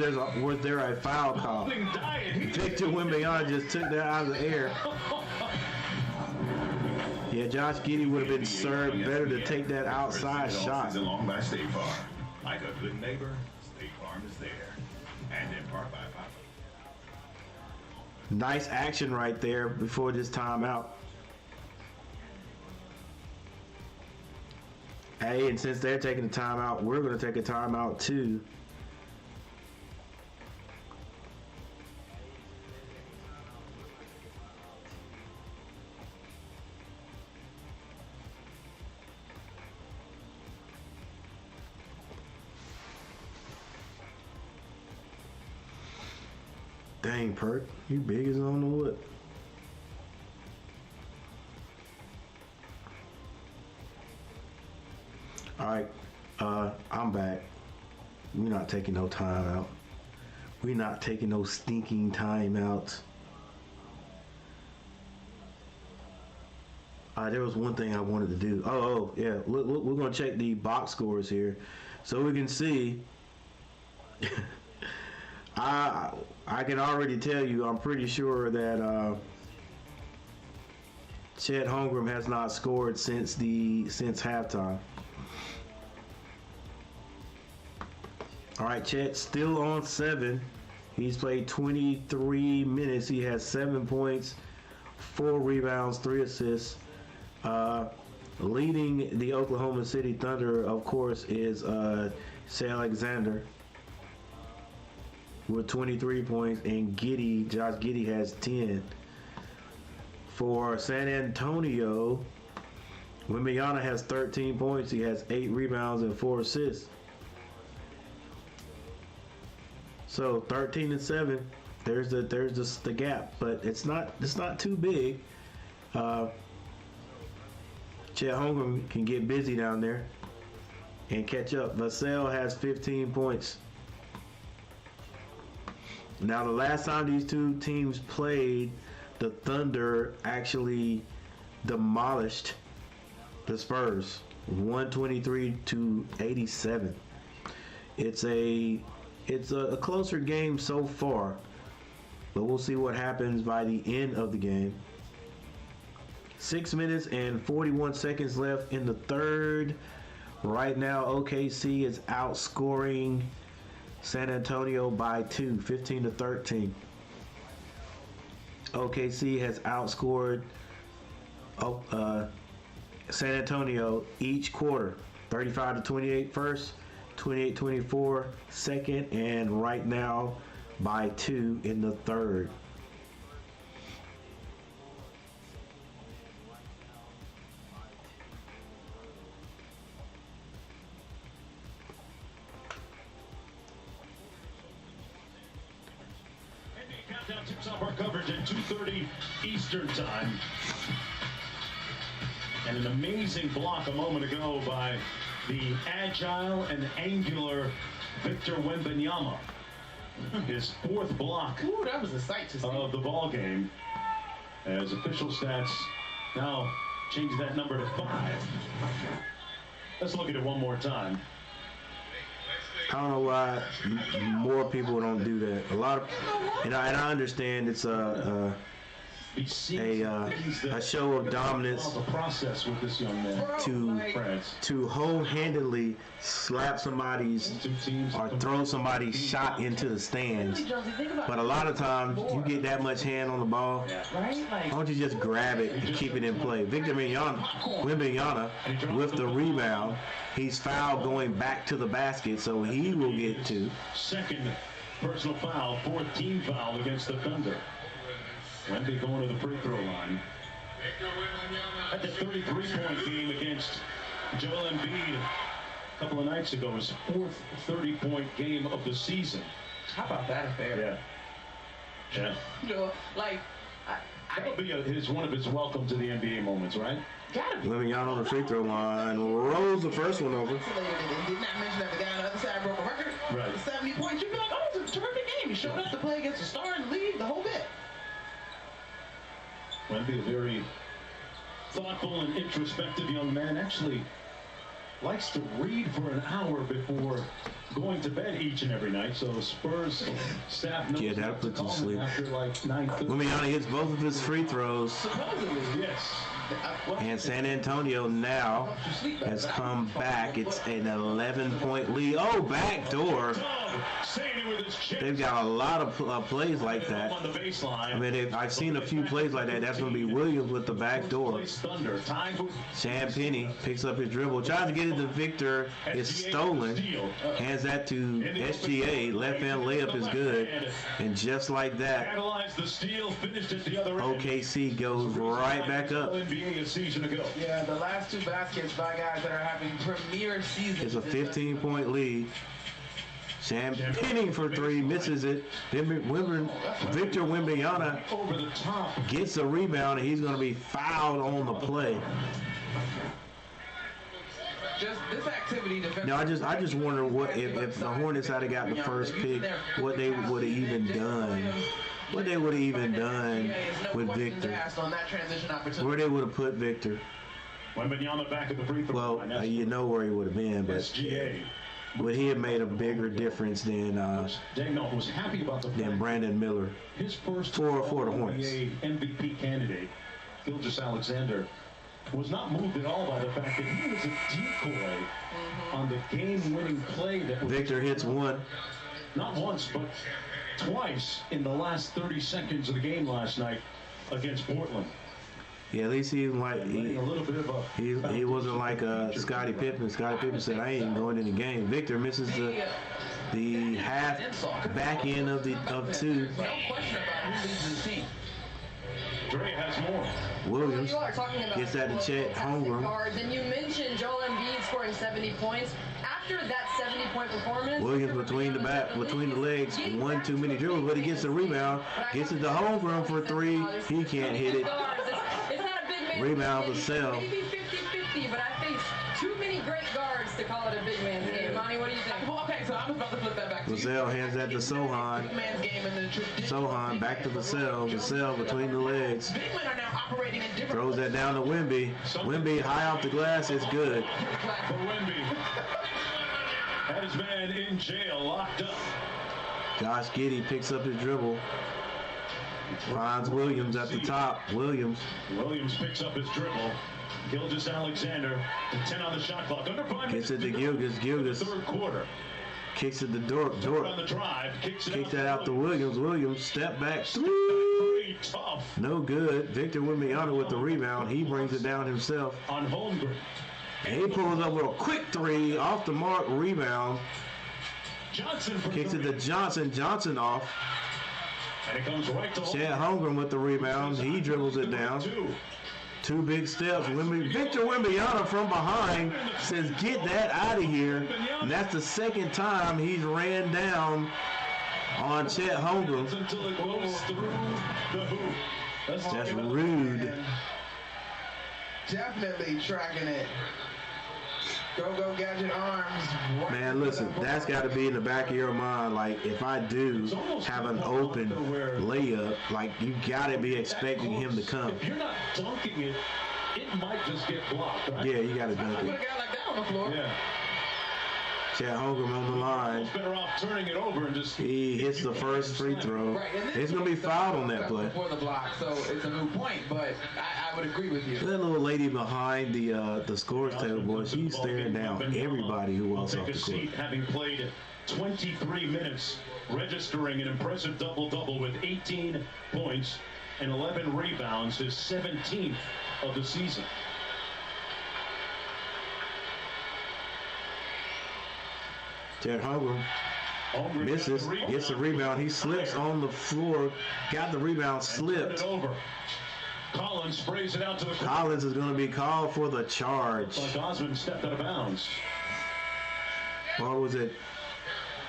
there a foul call? Holding diet. Victor Wembanyama just took that out of the air. Yeah, Josh Giddey would have been served better to take that outside shot. Along by State Farm. Like a good neighbor, State Farm is there. And in part by Papa. Nice action right there before this timeout. Hey, and since they're taking a timeout, we're going to take a timeout too. Dang, Perk, you big as I don't know what. All right, I'm back. We're not taking no time out. We're not taking no stinking timeouts. There was one thing I wanted to do. Oh yeah. We're going to check the box scores here so we can see. I can already tell you, I'm pretty sure that Chet Holmgren has not scored since halftime. All right, Chet still on 7. He's played 23 minutes. He has 7 points, 4 rebounds, 3 assists. Leading the Oklahoma City Thunder, of course, is Shai Alexander with 23 points, and Josh Giddey has 10. For San Antonio, Wembanyama has 13 points. He has 8 rebounds and 4 assists. So 13 and 7. There's the gap, but it's not too big. Chet Holmgren can get busy down there and catch up. Vassell has 15 points. Now, the last time these two teams played, the Thunder actually demolished the Spurs, 123-87. It's a closer game so far, but we'll see what happens by the end of the game. 6 minutes and 41 seconds left in the third. Right now, OKC is outscoring San Antonio by 2, 15-13. OKC has outscored San Antonio each quarter, 35-28 first, 28-24 second, and right now by 2 in the third. Countdown tips off our coverage at 2:30 Eastern Time. And an amazing block a moment ago by the agile and angular Victor Wembanyama. His 4th block. Ooh, that was a sight to see. Of the ball game. As official stats now change that number to 5. Let's look at it one more time. I don't know why more people don't do that. A lot of, and I understand it's a show of dominance to whole-handedly slap somebody's or throw somebody's shot into the stands. But a lot of times you get that much hand on the ball, why don't you just grab it and keep it in play? Victor Wembanyama with the rebound. He's fouled going back to the basket, so he will get 2. Second personal foul, 4th team foul against the Thunder. Wemby going to the free throw line. At the 33-point game against Joel Embiid a couple of nights ago, his 4th 30-point game of the season. How about that affair? Yeah. You know, like, that'll be one of his welcome to the NBA moments, right? Gotta be. Wembanyama on the free throw line, rolls the first one over. Did not mention that the guy on the other side broke a record. Right. 70 points. You'd be like, oh, it's a terrific game. He showed up to play against a star in the league, the whole bit. Wemby, a very thoughtful and introspective young man, actually likes to read for an hour before going to bed each and every night. So the Spurs staff knows that puts him to sleep. After like 9:30. Wembanyama hits both of his free throws. Supposedly, yes. And San Antonio now has come back. It's an 11-point lead. Oh, backdoor. They've got a lot of plays like that. I mean, I've seen a few plays like that. That's going to be Williams with the backdoor. Sam Penny picks up his dribble, tries to get it to Victor. It's stolen. Hands that to SGA. Left hand layup is good. And just like that, OKC goes right back up. A season ago. Yeah, the last 2 baskets by guys that are having premier seasons. It's a 15-point lead. Sam Penny for 3, misses it. Victor Wembanyama gets a rebound, and he's going to be fouled on the play. just this activity No, I just wonder what if the Hornets had got the first pick, what they would have even done. What they would have even done with Victor. Where they would have put Victor. Wembanyama back at the free throw line. Well, you know where he would have been, but SGA. Would he have made a bigger difference than Dagnoff was happy about the Brandon Miller his first for the Hornets. MVP candidate, Shai G Alexander, was not moved at all by the fact that he was a decoy on the game-winning play that Victor hits one. Not once, but twice in the last 30 seconds of the game last night against Portland. Yeah, at least he like a little bit of a he wasn't like Scottie Pippen. Scottie Pippen said, "I ain't going in the game." Victor misses the half back end of two. No question about who leads the team. Dre has more. Williams You are talking about gets that to Chet Holmgren. guards, and you mentioned Joel Embiid scoring 70 points. After that 70-point performance, Williams between the legs, one too many dribbles, but he gets the rebound, gets it to Holmgren for three. He can't hit it. It's not a big man. Rebound for Sell. Maybe 50-50, but I faced too many great guards to call it a big man's game. Monty, what do you think? Well, okay, so I was about to flip that back to you. Vassell hands that to Sohan. Big man's game in the Sohan back to Vassell. Vassell between the legs. Big men are now operating in different Throws that down to Wemby. Wemby high off the glass. It's good. For Wemby. Had his man in jail, locked up. Josh Giddey picks up his dribble. Finds Williams at the top. Williams picks up his dribble. Shai Alexander, and 10 on the shot clock. Under 5 minutes. Gets it to Gilgeous. Third quarter. Kicks it to Dort. On the drive. Kicks that out to Williams. Williams step back. Tough. No good. Victor Wembanyama with the rebound. He brings it down himself. On Holmgren. And he pulls up with a quick three off the mark rebound. Johnson Kicks it to Johnson. Johnson off. And it comes right to Chet Holmgren with the rebound. He dribbles it down. Two big steps. Victor Wembanyama from behind says, "Get that out of here." And that's the second time he's ran down on Chet Holmgren. Until it goes through the hoop. That's rude. Definitely tracking it. Go Gadget arms. Man, listen, that's got to be in the back of your mind. Like, if I do have an open layup, like, you got to be expecting him to come. If you're not dunking it, it might just get blocked, right? Yeah, you got to dunk Put a it. guy like that on the floor. Yeah. Chet Holmgren on the line. Better off turning it over and just He hits the first free throw. Right, and He's going to be fouled on that play. Before the block, so it's a moot point, but I would agree with you. That little lady behind the scores table, boy, she's staring down everybody who walks off the court. Seat, having played 23 minutes, registering an impressive double-double with 18 points and 11 rebounds, his 17th of the season. Chet Holmgren misses, gets the rebound. He slips on the floor, got the rebound, slipped. Collins sprays it out to the Collins is going to be called for the charge. Like Osmond stepped out of bounds. Or was it?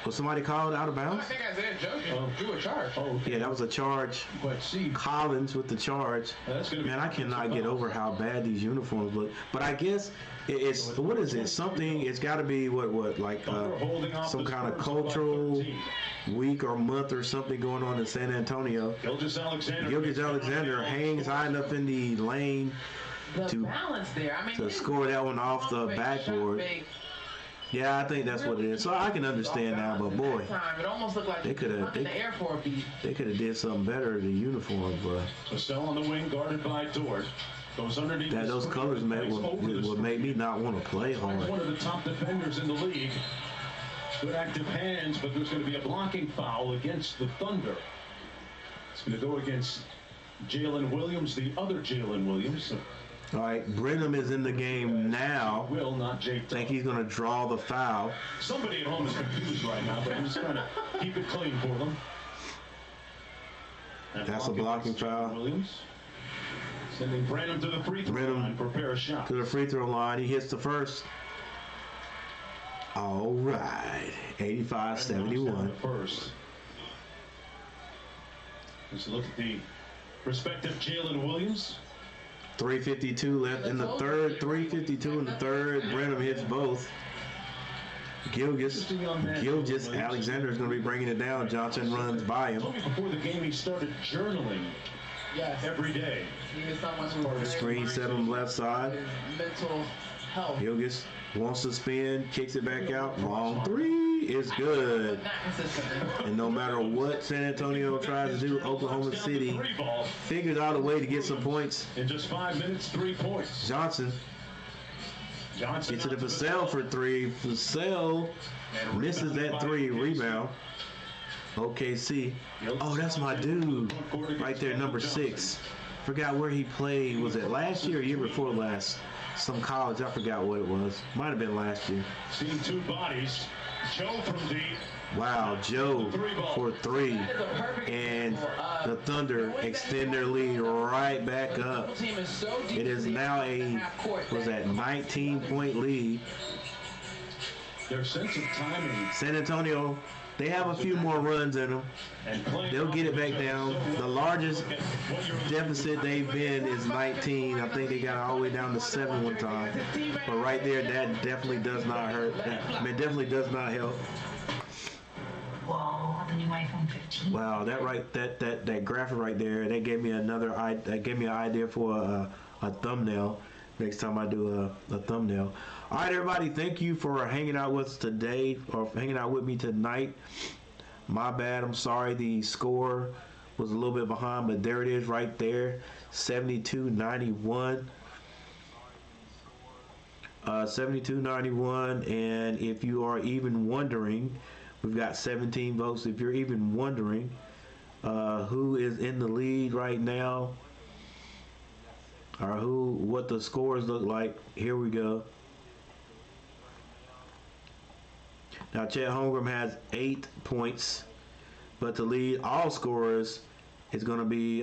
Was somebody called out of bounds? I think Isaiah Jokic drew a charge. Yeah, that was a charge. But see, Collins with the charge. Man, I cannot get over how bad these uniforms look. But I guess it's, what is it? Something, it's got to be what like some kind of cultural week or month or something going on in San Antonio. Gilgeous Alexander hangs high enough in the lane to score that one off the backboard. Yeah, I think that's what it is. So I can understand now, but boy, they could have did something better to the uniform, bro. Still on the wing, guarded by Dort. Goes underneath. Those colors would make me not want to play hard. One of the top defenders in the league. Good active hands, but there's going to be a blocking foul against the Thunder. It's going to go against Jalen Williams, the other Jalen Williams. All right, Brenham is in the game now. Will not Jake. Think he's going to draw the foul. Somebody at home is confused right now, but I'm just trying to keep it clean for them. That's a blocking foul. Williams sending Brenham to the free throw line. Prepare a shot. To the free throw line. He hits the first. All right, 85-71. First. Let's look at the respective Jalen Williams. 3:52 left in the third. 3:52 in the third. Brenham hits both. Gilgis Alexander is going to be bringing it down. Johnson runs by him. Before the game, he started journaling every day. Screen set on the left side. Mental health. Gilgis wants to spin, kicks it back out. Long three is good. And no matter what San Antonio tries to do, Oklahoma City figures out a way to get some points. In just 5 minutes, 3 points. Johnson gets to the Vassell for three. Vassell misses that three. Rebound. OKC. Oh, that's my dude right there, number 6. Forgot where he played. Was it last year or year before last? Some college. I forgot what it was. Might have been last year. Seen 2 bodies. Joe from deep. Wow, Joe for 3. And the Thunder extend their lead right back up. It is now a 19-point lead. Their sense of timing. San Antonio, they have a few more runs in them. They'll get it back down. The largest deficit they've been is 19. I think they got all the way down to 7 one time. But right there, that definitely does not hurt. I mean, definitely does not help. Whoa, the new iPhone 15. Wow, that graphic right there, that gave me an idea for a thumbnail. Next time I do a thumbnail. All right, everybody, thank you for hanging out with us today, or hanging out with me tonight. My bad, I'm sorry, the score was a little bit behind, but there it is right there, 72-91. 72-91, and if you are even wondering, we've got 17 votes. If you're even wondering who is in the lead right now, or what the scores look like, here we go. Now, Chet Holmgren has 8 points, but the lead all scorers is going to be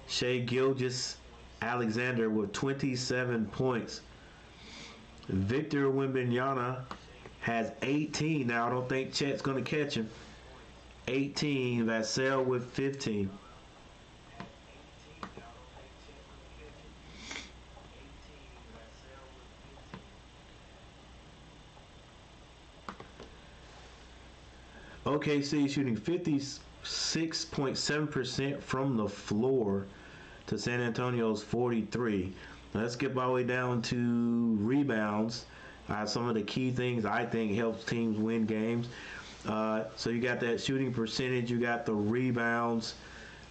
Shai G Alexander with 27 points. Victor Wembanyama has 18. Now, I don't think Chet's going to catch him. 18. Vassell with 15. OKC shooting 56.7% from the floor to San Antonio's 43. Let's get all the way down to rebounds. Some of the key things I think helps teams win games. So you got that shooting percentage, you got the rebounds.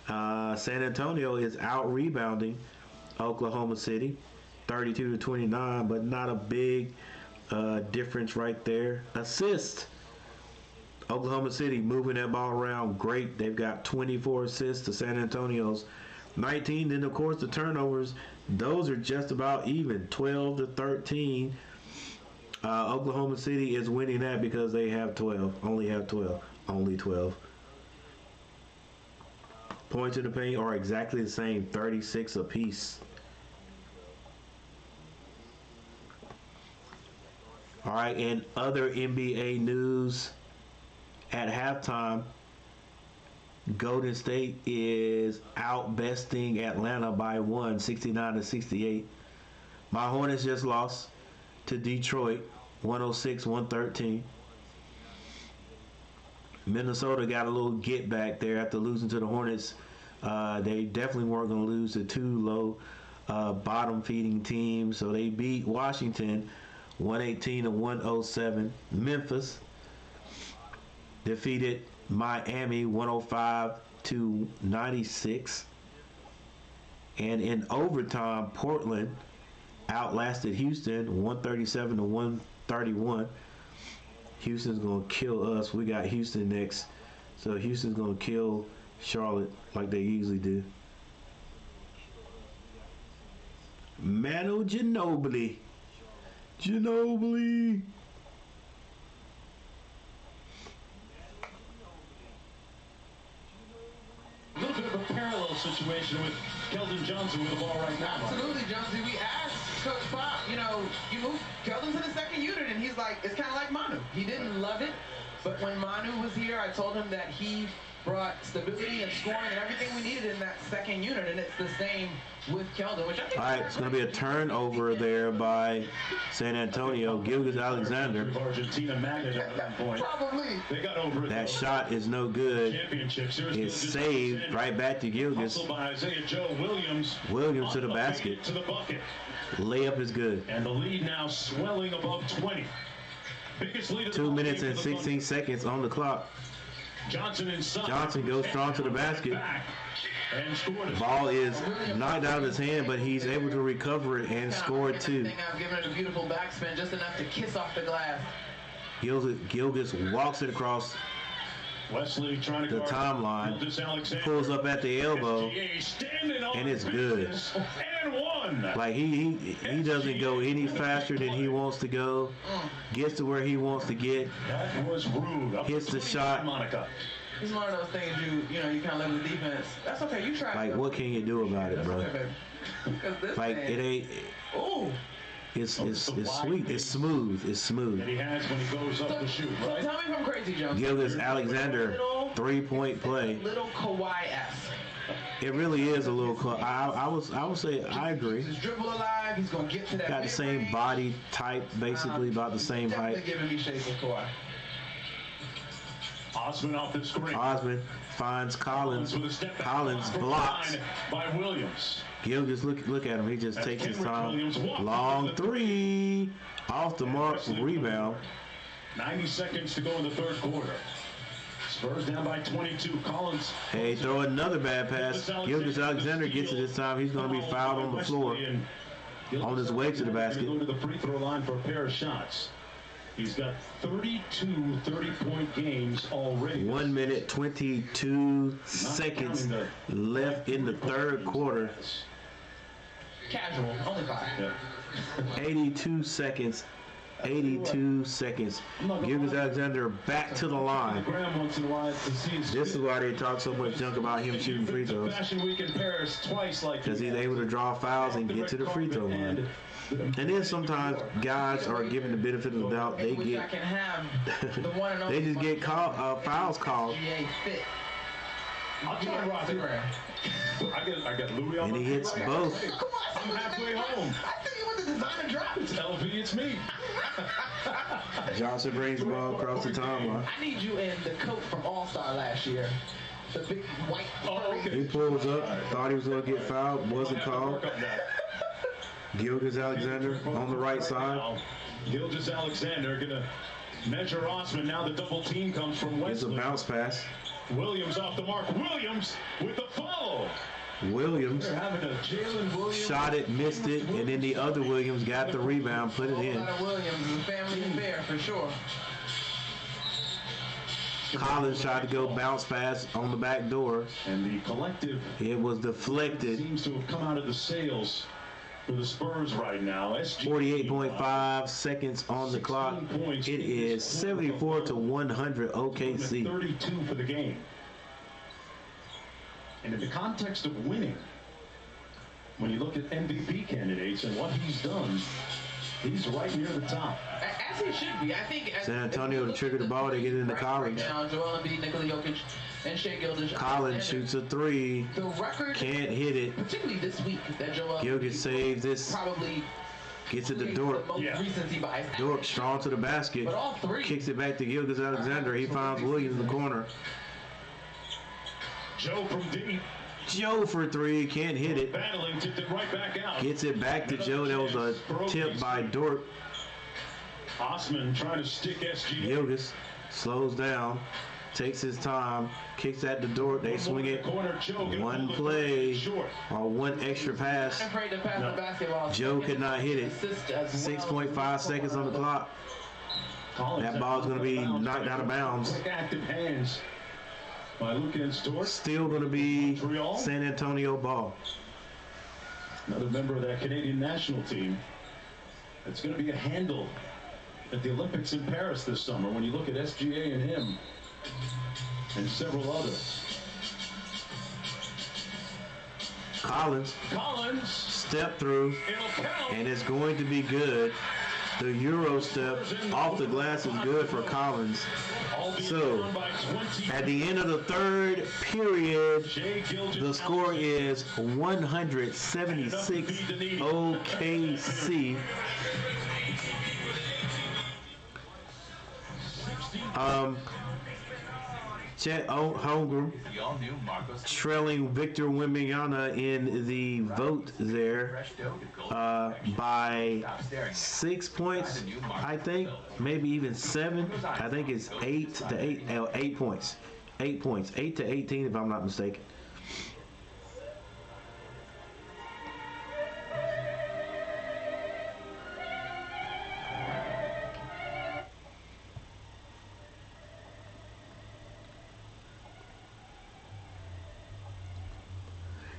San Antonio is out rebounding Oklahoma City, 32-29, but not a big difference right there. Assists. Oklahoma City moving that ball around great. They've got 24 assists to San Antonio's 19. Then, of course, the turnovers, those are just about even, 12-13. Oklahoma City is winning that because they have 12. Only 12. Points in the paint are exactly the same, 36 apiece. All right, and other NBA news. At halftime, Golden State is outbesting Atlanta by 1, 69-68. My Hornets just lost to Detroit, 106-113. Minnesota got a little get back there after losing to the Hornets. They definitely weren't going to lose to 2 low bottom feeding teams, so they beat Washington 118-107. Memphis defeated Miami 105-96. And in overtime, Portland outlasted Houston 137-131. Houston's going to kill us. We got Houston next. So Houston's going to kill Charlotte like they usually do. Manu Ginobili. A little bit of a parallel situation with Keldon Johnson with the ball right now. Absolutely, Jonesy. We asked Coach Pop, you moved Keldon to the second unit, and he's like, it's kind of like Manu. He didn't love it, but when Manu was here, I told him that he brought stability and scoring and everything we needed in that second unit, and it's the same with Keldon, which I think. All right, it's going to be a turnover there by San Antonio. Gilgeous Alexander. Argentina magnet at that point. Probably. They got over it. That shot is no good. Championships. It's saved right back to Gilgeous. Hustled by Isaiah Joe Williams. Williams to the basket. To the bucket. Layup is good. And the lead now swelling above 20. Biggest lead of the 2 ball minutes game and for the 16 seconds on the clock. Johnson inside. Johnson goes strong to the basket. And scored it. Ball is knocked out of his hand, but he's able to recover it and score two. I've given it a beautiful backspin, just enough to kiss off the glass. Gilgeous walks it across Wesley trying to the timeline, pulls up at the elbow, and it's good. And one. Like he doesn't go any faster than he wants to go. Gets to where he wants to get. That was rude. Hits the shot. Monica. It's one of those things you kind of live with defense. That's okay. You try. Like, what can you do about it, bro? Okay, like, it ain't. Oh. It's sweet. It's smooth. It's smooth. That he has when he goes up to shoot, right? So tell me if I'm crazy, Jones. Gilgeous Alexander, 3-point play. Little Kawhi-esque. It really is a little. I would say I agree. He's dribble alive. He's gonna get to that. Got the same body type, basically about the same height. Definitely giving me shapes of Kawhi. Osman off the screen. Osman finds Collins. Collins blocks by Williams. Gilgeous, look at him. He just takes his time. Long three. Off the mark. Rebound. 90 seconds to go in the third quarter. Spurs down by 22. Collins. Hey, throw another bad pass. Gilgeous Alexander gets it this time. He's going to be fouled on the floor on his way to the basket. Go to the free throw line for a pair of shots. He's got 32 30-point games already. 1 minute, 22 seconds left in the third quarter. Casual, only 5. Yeah. 82 seconds. 82 seconds. Gilgeous Alexander back to the line. This is why they talk so much junk about him shooting free throws. Because he's able to draw fouls and get to the free throw line. And then sometimes guys are given the benefit of the doubt. They get they just get fouls called. I'll tell you, Roger. I got Louis on and he hits both. I'm halfway home. I think you want the designer drop. It's LV, it's me. Johnson brings the ball across the timeline. I need you in the coat from All-Star last year. The big white. Oh, okay. He pulls up, thought he was going to get fouled, wasn't called. Gilgeous Alexander on the right side. Gilgeous Alexander going to measure Osman. Now the double team comes from Wesley. It's a bounce pass. Williams off the mark. Williams with the follow. Williams shot it, missed it, and then the other Williams got the rebound, put it in. Williams is a family affair for sure. Collins tried to go bounce pass on the back door. And the collective, it was deflected. Seems to have come out of the sails for the Spurs right now. 48.5 seconds on the clock. It is 74-100 OKC. 32 for the game. And in the context of winning, when you look at MVP candidates and what he's done, he's right near the top. As he should be. I think San Antonio to trigger the ball, they get into Collins. Joel Embiid, Nikola Jokic, and Shai Gilgeous. Collins shoots a three. The record, can't hit it. Particularly this week, that Joel Gilgeous saves this. Probably gets it to Dort. Dort strong to the basket. Kicks it back to Gilgeous Alexander. He finds Williams in the corner. Joe from deep. Joe for three, can't hit it. Battling, tipped it right back out. Gets it back to Joe. That was a tip by Dort. Osman trying to stick SGA. Gilgeous slows down, takes his time, kicks at the Dort. They swing it. One play or one extra pass. Joe could not hit it. 6.5 seconds on the clock. That ball's going to be knocked out of bounds. Active hands by Luka and Dort. Still going to be San Antonio ball. Another member of that Canadian national team. It's going to be a handle at the Olympics in Paris this summer when you look at SGA and him and several others. Collins step through, and it's going to be good. The Euro step off the glass is good for Collins. So, at the end of the third period, the score is 176 OKC. Chet Holmgren trailing Victor Wembanyama in the vote there by 6 points, I think, maybe even 7. I think it's 8 points. 8 points, 8 to 18 if I'm not mistaken.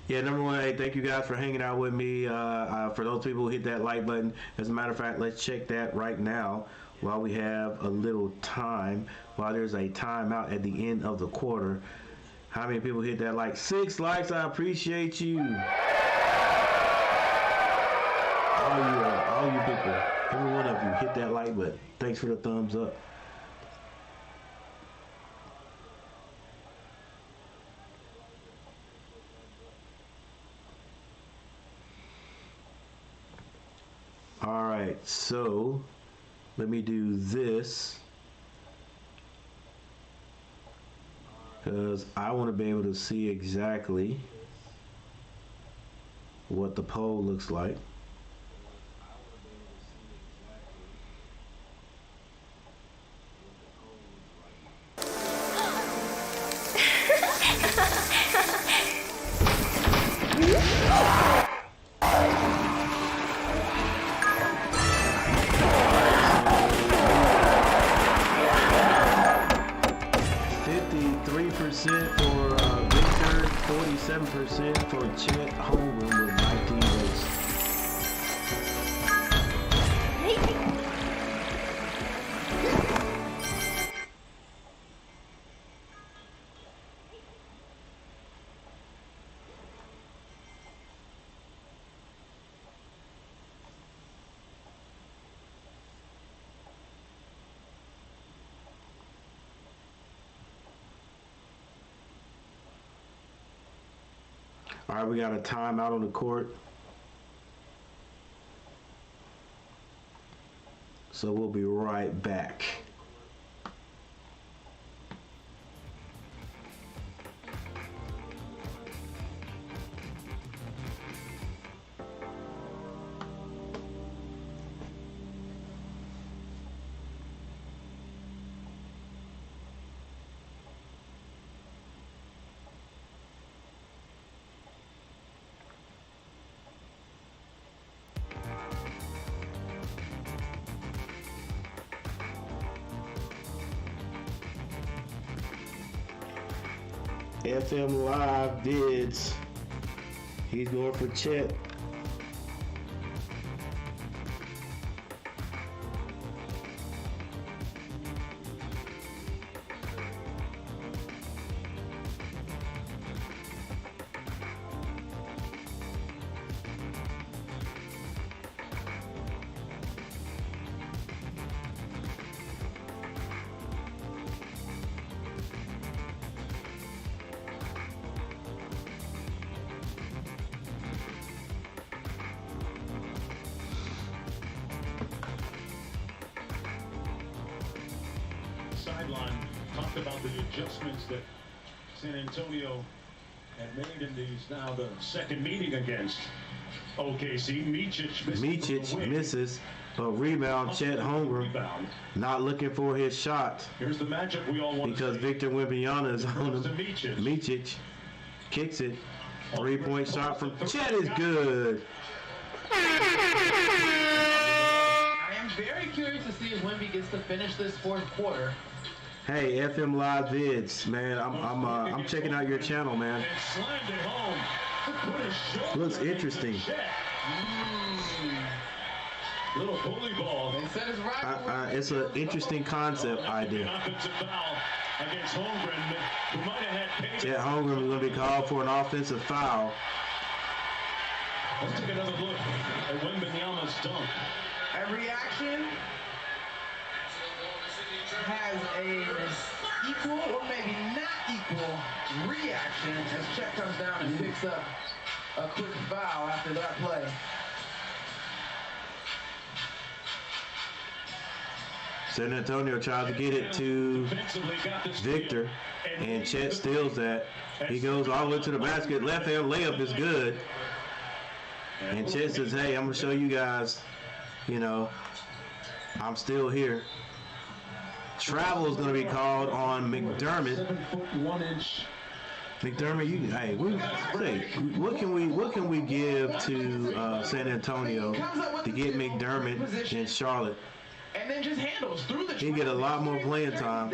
Yeah, number one, hey, thank you guys for hanging out with me. For those people who hit that like button, as a matter of fact, let's check that right now while we have a little time, while there's a timeout at the end of the quarter. How many people hit that like? 6 likes, I appreciate you. All you people, every one of you, hit that like button. Thanks for the thumbs up. All right, so let me do this because I want to be able to see exactly what the poll looks like. For Victor, 47% for Chet Holmgren with 19 votes. All right, we got a timeout on the court. So we'll be right back. FM Live vids. He's going for Chet. Sideline talked about the adjustments that San Antonio had made in these now the second meeting against OKC. Micic misses, but rebound Chet Holmgren not looking for his shot. Here's the matchup we all want because Victor Wembanyama is on him. Micic kicks it. 3-point shot from Chet is good. I am very curious to see if Wemby gets to finish this fourth quarter. Hey, FM Live vids, man. I'm checking out your channel, man. Looks interesting. Little bully ball. It's an interesting concept idea. Chet Holmgren is going to be called for an offensive foul. Let's take another look at Wembanyama's dunk. A reaction has a equal or maybe not equal reaction as Chet comes down and picks up a quick foul after that play. San Antonio tried to get it to Victor, and Chet steals that. He goes all the way to the basket. Left hand layup is good. And Chet says, hey, I'm going to show you guys, you know, I'm still here. Travel is going to be called on McDermott. 7'1". McDermott, what can we give to San Antonio to get McDermott in Charlotte? And then just handles through the. He'll get a lot more playing time.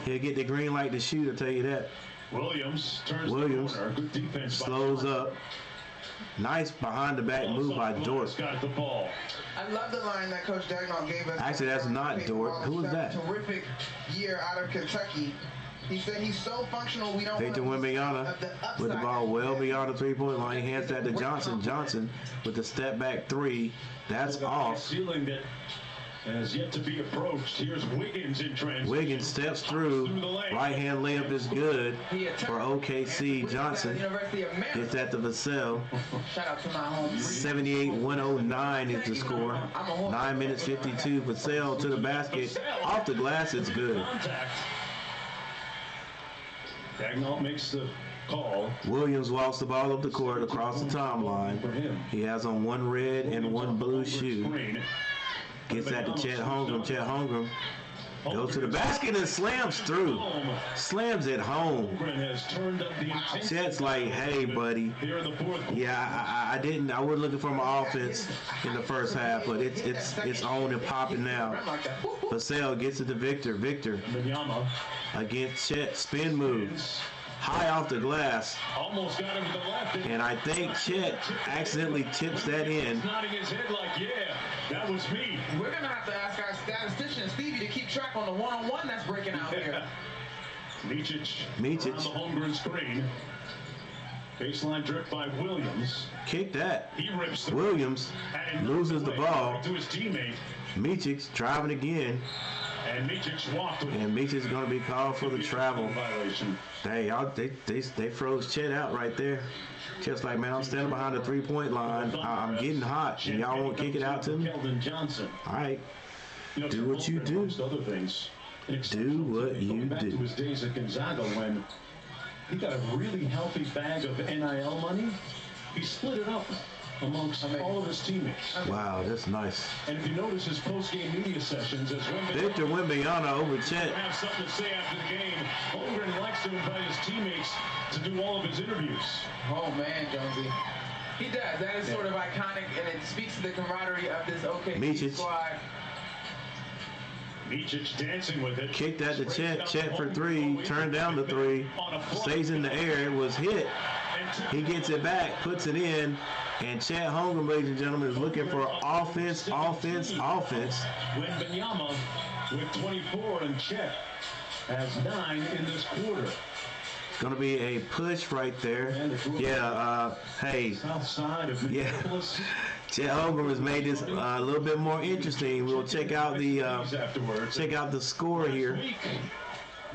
He'll get the green light to shoot, I'll tell you that. Williams turns the corner. Good defense. Slows up. Nice behind the back move by Dort. Got the ball. I love the line that Coach Dagnall gave us. Actually, that's not Dort. Who is that? Terrific year out of Kentucky. He said he's so functional we don't. Victor Wembanyama with the ball well beyond the three-point line. He hands that to Johnson. Johnson with the step back three. That's off. Ceiling that has yet to be approached. Here's Wiggins in transition. Wiggins steps through. Right-hand layup is good for OKC. Johnson gets at the Vassell. Shout out to my home. 78-109 is the score. 9 minutes 52. Vassell to the basket. Off the glass, it's good. Dagnall makes the call. Williams walks the ball up the court across the timeline. He has on one red and one blue shoe. Gets that to Chet Holmgren. Chet Holmgren goes to the basket and slams through. Slams it home. Chet's like, hey, buddy. Yeah, I wasn't looking for my offense in the first half, but it's on and popping now. Vassell gets it to Victor. Victor against Chet. Spin move. High off the glass. Almost got him to the left. And I think Chet accidentally tips that in. Nodding his head like, yeah, that was me. We're going to have to ask our statistician, Stevie, to keep track on the one-on-one that's breaking out here. Micic on the Holmgren screen. Baseline drip by Williams. Kick that. He rips Williams loses the ball. To his teammate. Micic driving again. And Micic walked with And Micic's going to be called for the travel. Violation. They froze Chet out right there. Chet's like, man, I'm standing behind the three-point line. I'm getting hot, and y'all won't kick it out to me? All right. Do what you do. Other things. Do what you back do. To his days at Gonzaga when he got a really healthy bag of NIL money. He split it up amongst all of his teammates. Wow, that's nice. And if you notice his post-game media sessions, as Victor Wembanyama over Chet. Have something to say after the game. Holmgren likes to invite his teammates to do all of his interviews. Oh man, Jonesy. He does. That is sort of iconic, and it speaks to the camaraderie of this OKC squad. Micic dancing with it. Kicked that to Chet. Chet for three. Turned down the three. Stays in the air. It was hit. He gets it back. Puts it in. And Chet Holmgren, ladies and gentlemen, is looking for offense. Wembanyama with 24, and Chet has 9 in this quarter. It's going to be a push right there. Yeah, hey. South side of Minneapolis. Chet Holmgren has made this a little bit more interesting. We'll check out the score here.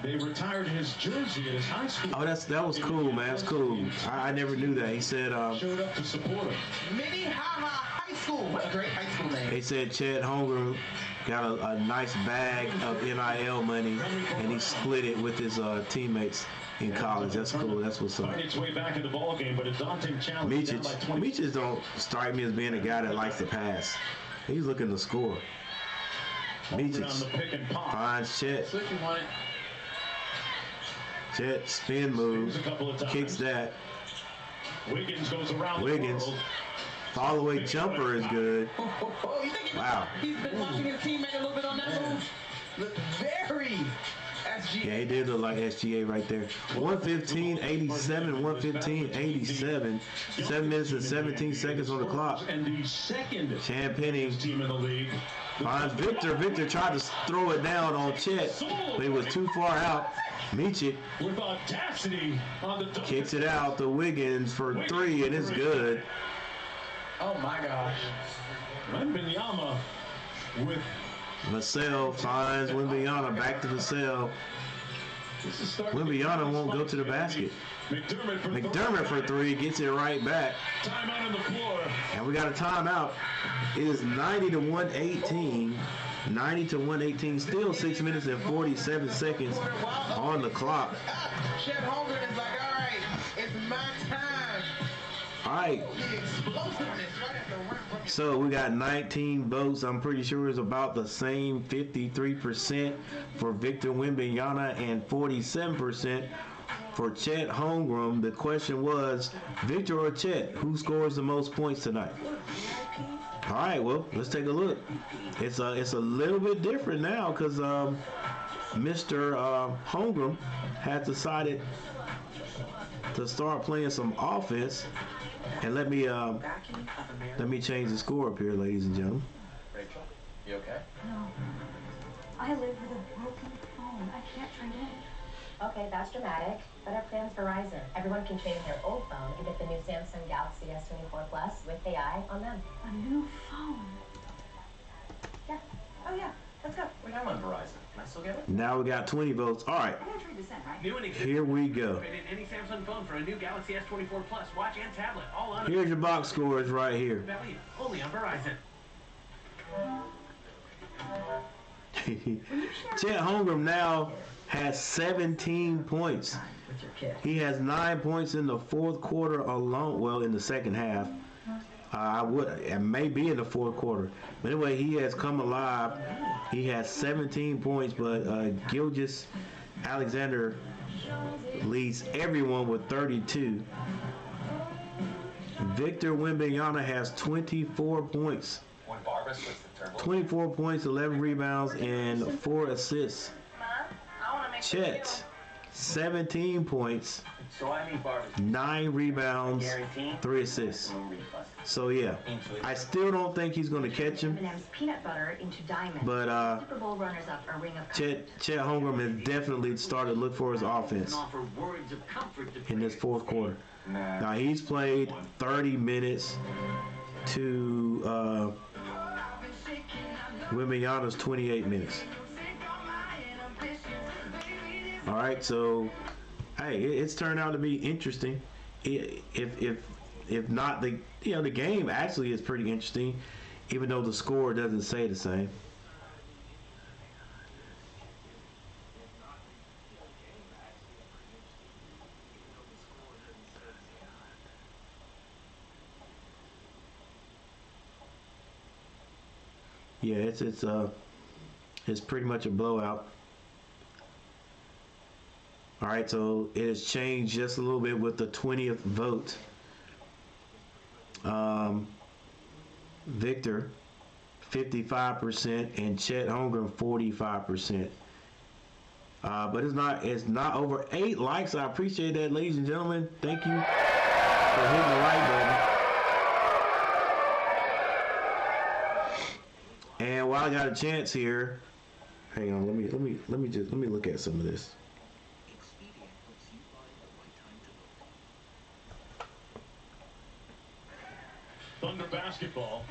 They retired his jersey at his high school. Oh, that was cool, man. That's cool. I never knew that. He said showed up to support him. Minnehaha High School. What a great high school name. They said Chet Holmgren got a nice bag of NIL money, and he split it with his teammates in college. That's cool. That's what's up. Its way back in the ball game, but a daunting challenge. Micic don't strike me as being a guy that likes to pass. He's looking to score. Micic finds Chet. Chet spin move, kicks that. Wiggins goes around. Wiggins. Fall away jumper is good. Wow. He's been watching his teammate a little bit on that move. Look very SGA. Yeah, he did look like SGA right there. 115.87, 115.87. 7 minutes and 17 seconds on the clock. And the second Champagning team in the league finds Victor. Victor tried to throw it down on Chet, but he was too far out. Micic with audacity on the kicks it out to Wiggins for three, and it's good. Oh my gosh. Wembanyama with Vassell finds Wembanyama back to Vassell. Wembanyama won't go to the basket. McDermott for three, gets it right back. Timeout on the floor. And we got a timeout. It is 90 to 118. 90 to 118. Still 6 minutes and 47 seconds on the clock. Chet Holmgren is like, all right, it's my time. All right. The explosiveness right at the rim. So we got 19 votes. I'm pretty sure it's about the same, 53% for Victor Wembanyama and 47% for Chet Holmgren. The question was, Victor or Chet, who scores the most points tonight? All right, well, let's take a look. It's a little bit different now because Mr. Holmgren has decided to start playing some offense. And let me change the score up here, ladies and gentlemen. Rachel, you okay? No. I live with a broken phone. I can't trade in. Okay, that's dramatic. But our plan's Verizon. Everyone can trade in their old phone and get the new Samsung Galaxy S24 Plus with AI on them. A new phone. Yeah. Oh yeah. Let's go. Wait, I'm on Verizon. Can I still get it? Now we got 20 votes. All right. I gotta trade this in, right? New and existing. Here we go. Trade in any Samsung phone for a new Galaxy S24 Plus watch and tablet. All on Here's your box scores right here. value. Only on Verizon. Chet Holmgren now has 17 points. With your kid. He has 9 points in the fourth quarter alone. Well, in the second half. It may be in the fourth quarter. But anyway, he has come alive. He has 17 points, but Gilgeous Alexander leads everyone with 32. Victor Wembanyama has 24 points. 24 points, 11 rebounds, and 4 assists. Chet, 17 points, 9 rebounds, 3 assists. So yeah, I still don't think he's going to catch him. Peanut butter into diamonds. But Super Bowl runners up a ring of Chet Holmgren has definitely started to look for his offense in this fourth quarter. Now he's played 30 minutes to Wembanyama's 28 minutes. All right, so hey, it's turned out to be interesting. If not, the game actually is pretty interesting, even though the score doesn't say the same. Yeah, it's pretty much a blowout. All right, so it has changed just a little bit with the 20th vote. Victor, 55%, and Chet Holmgren, 45%. But it's not over 8 likes. I appreciate that, ladies and gentlemen. Thank you for hitting the like button. And while I got a chance here, hang on. Let me look at some of this. Thunder basketball.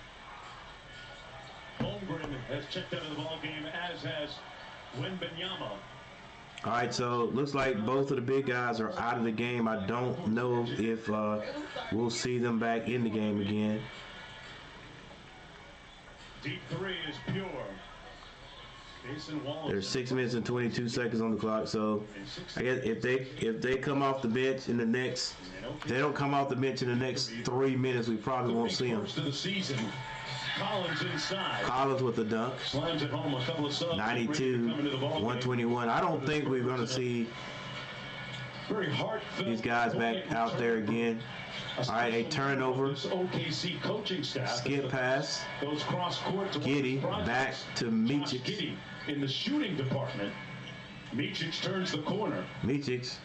Holmgren has checked out of the ball game, as has Wembanyama. All right, so looks like both of the big guys are out of the game. I don't know if we'll see them back in the game again. Deep three is pure. There's 6 minutes and 22 seconds on the clock. So I guess if they come off the bench in the next, if they don't come off the bench in the next 3 minutes, we probably won't see them. Collins inside. Collins with the dunk. Slams it home, a couple of subs. 92, 121. I don't think we're going to see these guys back out there again. All right, a turnover. OKC coaching staff. Skip pass. Goes cross court to Giddy back to Micic. Giddy in the shooting department. Micic turns the corner. Micic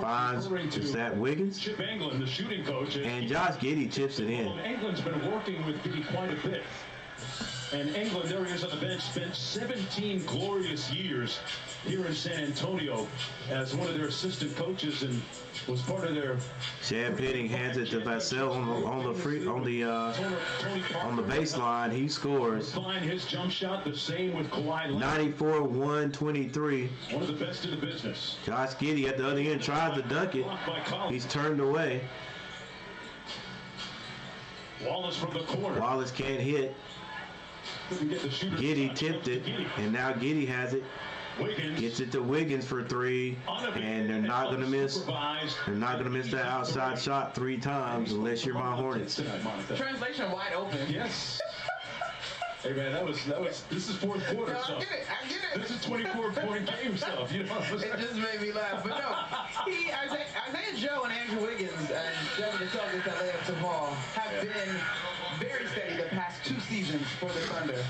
finds, is that Wiggins? Chip Englund, the shooting coach. And Josh Giddy chips it in. Englund's been working with Giddy quite a bit. And England, there he is on the bench, spent 17 glorious years here in San Antonio as one of their assistant coaches and was part of their. Chad Penning hands it to Vassell on the baseline. He scores. Find his jump shot, the same with Kawhi. 94-123. One of the best in the business. Josh Giddey at the other end tries to dunk it. He's turned away. Wallace from the corner. Wallace can't hit. Giddey tipped it, and now Giddey has it. Gets it to Wiggins for 3, and they're not going to miss. They're not going to miss that outside shot 3 times unless you're my Hornets. Translation wide open. Yes. Hey man, this is fourth quarter No, stuff. I get it. This is 24-point game stuff. You know what I'm saying? It just made me laugh. But no, Isaiah Joe and Andrew Wiggins and Devin Detellis that lay up to Paul have been very steady the past 2 seasons for the Thunder.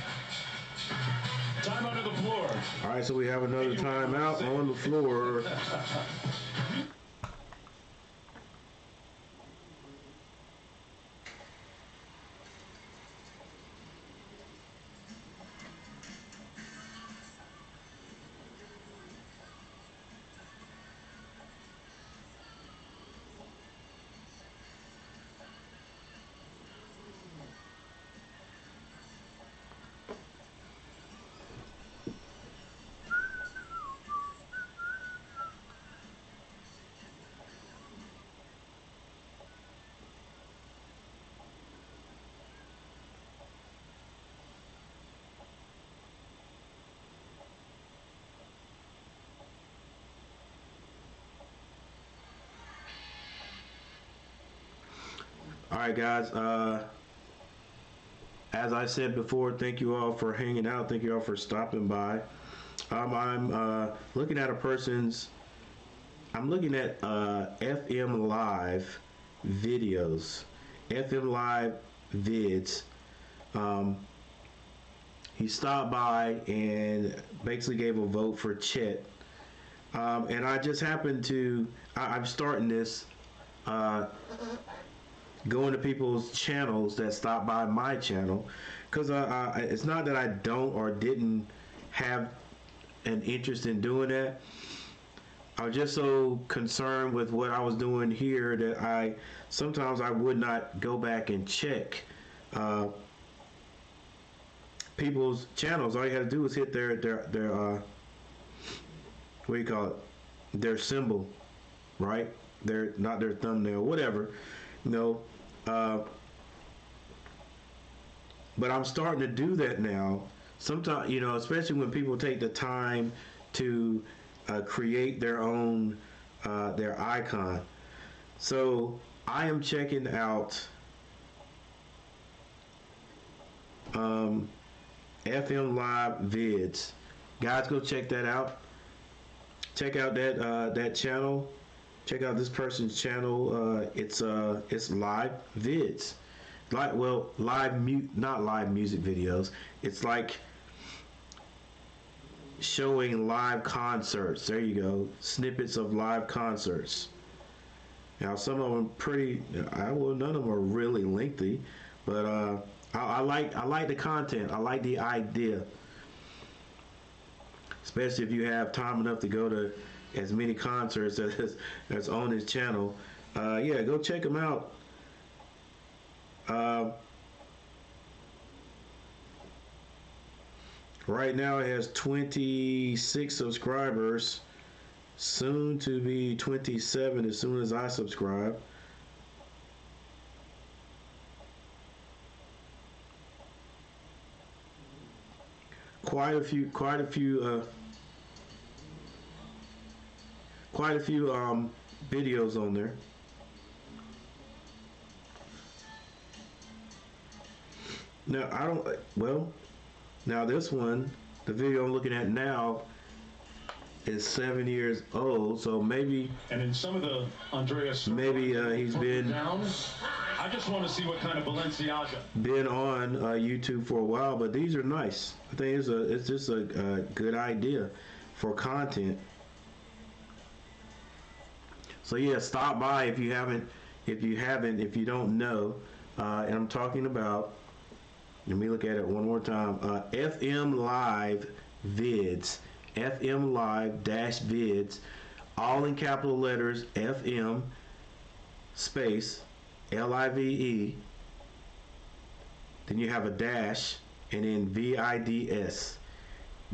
Timeout on the floor. All right, so we have another timeout on the floor. All right, guys. As I said before, thank you all for hanging out. Thank you all for stopping by. I'm looking at I'm looking at FM Live videos, FM Live vids. He stopped by and basically gave a vote for Chet. And I just happened to, I'm starting this, going to people's channels that stop by my channel, because it's not that I don't or didn't have an interest in doing that. I was just so concerned with what I was doing here that sometimes I would not go back and check people's channels. All you had to do was hit their what do you call it? Their symbol, right? Not their thumbnail, whatever. You know, but I'm starting to do that now. Sometimes, you know, especially when people take the time to create their own, their icon. So I am checking out FM Live vids. Guys, go check that out. Check out that channel. Check out this person's channel. It's live vids, not live music videos. It's like showing live concerts. There you go, snippets of live concerts. Now some of them none of them are really lengthy, but I like the content. I like the idea, especially if you have time enough to go to as many concerts as on his channel. Yeah, go check him out. Right now it has 26 subscribers, soon to be 27 as soon as I subscribe. Quite a few videos on there. Now this one, the video I'm looking at now, is 7 years old, so maybe. And in some of the Andreas, maybe he's been down. I just want to see what kind of Balenciaga. Been on YouTube for a while, but these are nice. I think it's just a good idea for content. So yeah, stop by if you don't know, and I'm talking about Let me look at it one more time. FM Live Vids. FM Live dash Vids. All in capital letters. FM space LIVE. Then you have a dash and then VIDS.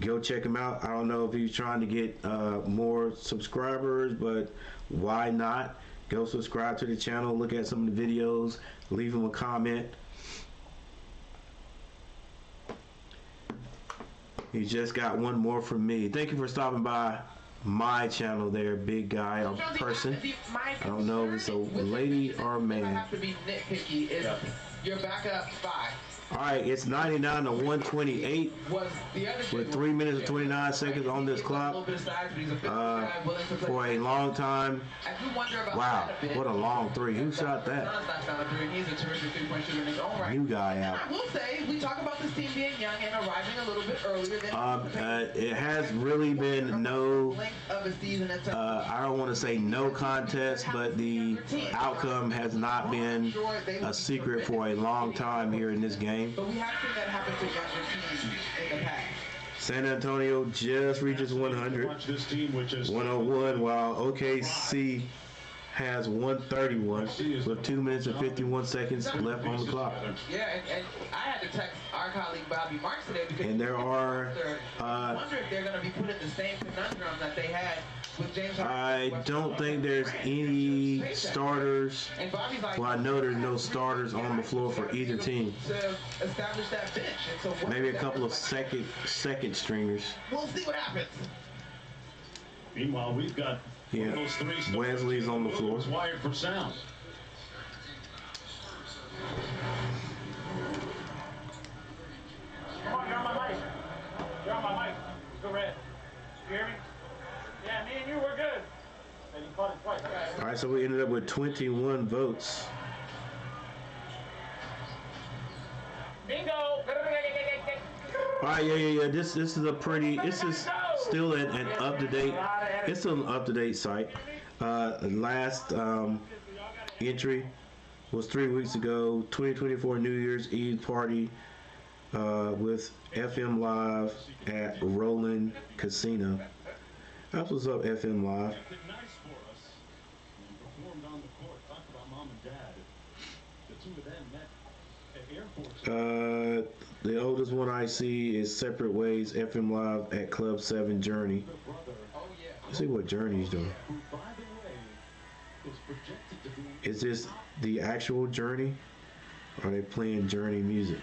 Go check him out. I don't know if he's trying to get more subscribers, but why not? Go subscribe to the channel, look at some of the videos, leave him a comment. You just got one more from me. Thank you for stopping by my channel there, big guy or person. I don't know if it's a lady or a man. I have to be nitpicky. Is your backup 5? All right, it's 99 to 128 with 3 minutes and 29 seconds on this clock. For a long time. Wow, what a long three. Who shot that? New guy out. I will say, we talk about this team being young and arriving a little bit earlier than it has really been no, I don't want to say no contest, but the outcome has not been a secret for a long time here in this game. But we have seen that happen to younger teams in the past. San Antonio just reaches 100, 101, while OKC has 131 with 2 minutes and 51 seconds left on the clock. Yeah, and I had to text our colleague Bobby Marks today because and there are I wonder if they're going to be put in the same conundrum that they had with James Harden. I don't think there's any starters. Well, I know there's no starters on the floor for either team. To establish that bench. And so maybe a couple of second stringers. We'll see what happens. Meanwhile, we've got Wesley's on the floor. Wired for sound. Come on, you're on my mic. You're on my mic. Go red. You hear me? Yeah, me and you, we're good. And you caught it twice. Okay. All right, so we ended up with 21 votes. Bingo! All right, yeah. This is a pretty. This is still an up to date. It's still an up to date site. Last entry was 3 weeks ago. 2024 New Year's Eve party with FM Live at Roland Casino. That's what's up, FM Live. The oldest one I see is Separate Ways, FM Live at Club 7 Journey. Let's see what Journey's doing. Is this the actual Journey? Or are they playing Journey music?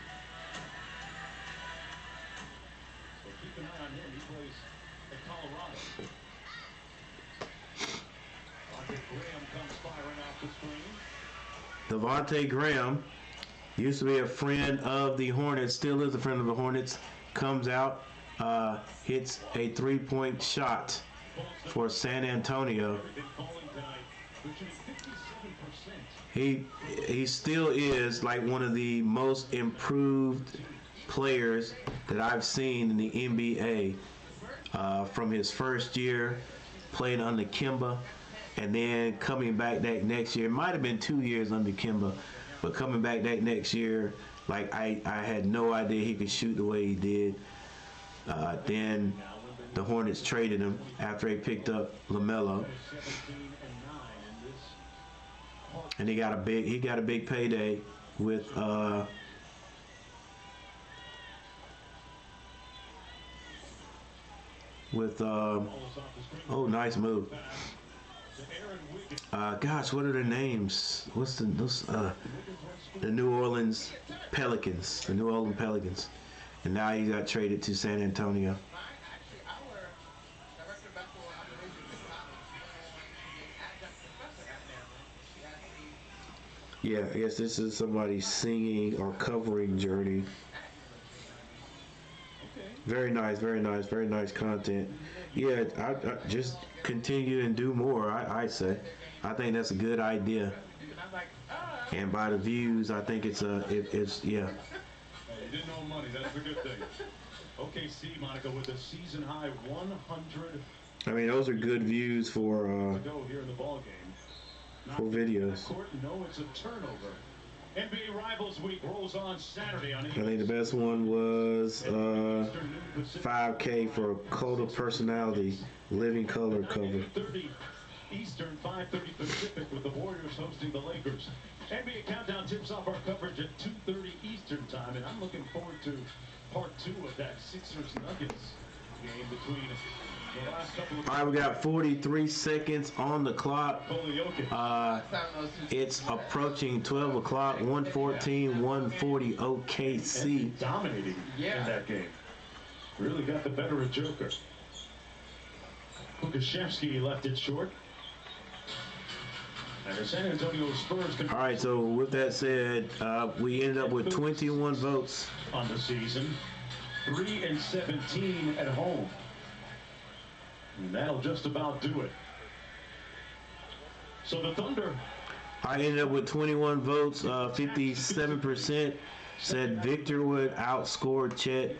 Devontae Graham used to be a friend of the Hornets, still is a friend of the Hornets, comes out, hits a three-point shot for San Antonio. He still is like one of the most improved players that I've seen in the NBA from his first year playing under Kimba, and then coming back that next year. It might have been 2 years under Kimba, but coming back that next year, like I had no idea he could shoot the way he did. Then the Hornets traded him after they picked up LaMelo, and he got a big payday with oh, nice move. Gosh, what are their names? What's the New Orleans Pelicans? The New Orleans Pelicans. And now he got traded to San Antonio. Yeah, I guess this is somebody singing or covering Journey. Very nice, very nice, very nice content. Yeah, I just continue and do more, I say. I think that's a good idea. And by the views, I think it's yeah. You didn't know money, that's a good thing. OKC, Monica, with a season high 100. I mean, those are good views for go here in the ball game. for videos. No, it's a turnover. NBA Rivals Week rolls on Saturday on I think the best one was 5K for Code of Personality, Living Color cover. 9:30 Eastern, 5:30 Pacific, with the Warriors hosting the Lakers. NBA Countdown tips off our coverage at 2:30 Eastern time, and I'm looking forward to part 2 of that Sixers-Nuggets game between the last couple of... All right, we got 43 seconds on the clock. It's approaching 12 o'clock, 114, 140 OKC. Dominating in that game. Really got the better of Joker. Lukashevsky left it short. And the San Antonio Spurs... All right, so with that said, we ended up with 21 votes on the season. 3-17 at home. And that'll just about do it. So the Thunder... I ended up with 21 votes, 57% said Victor would outscore Chet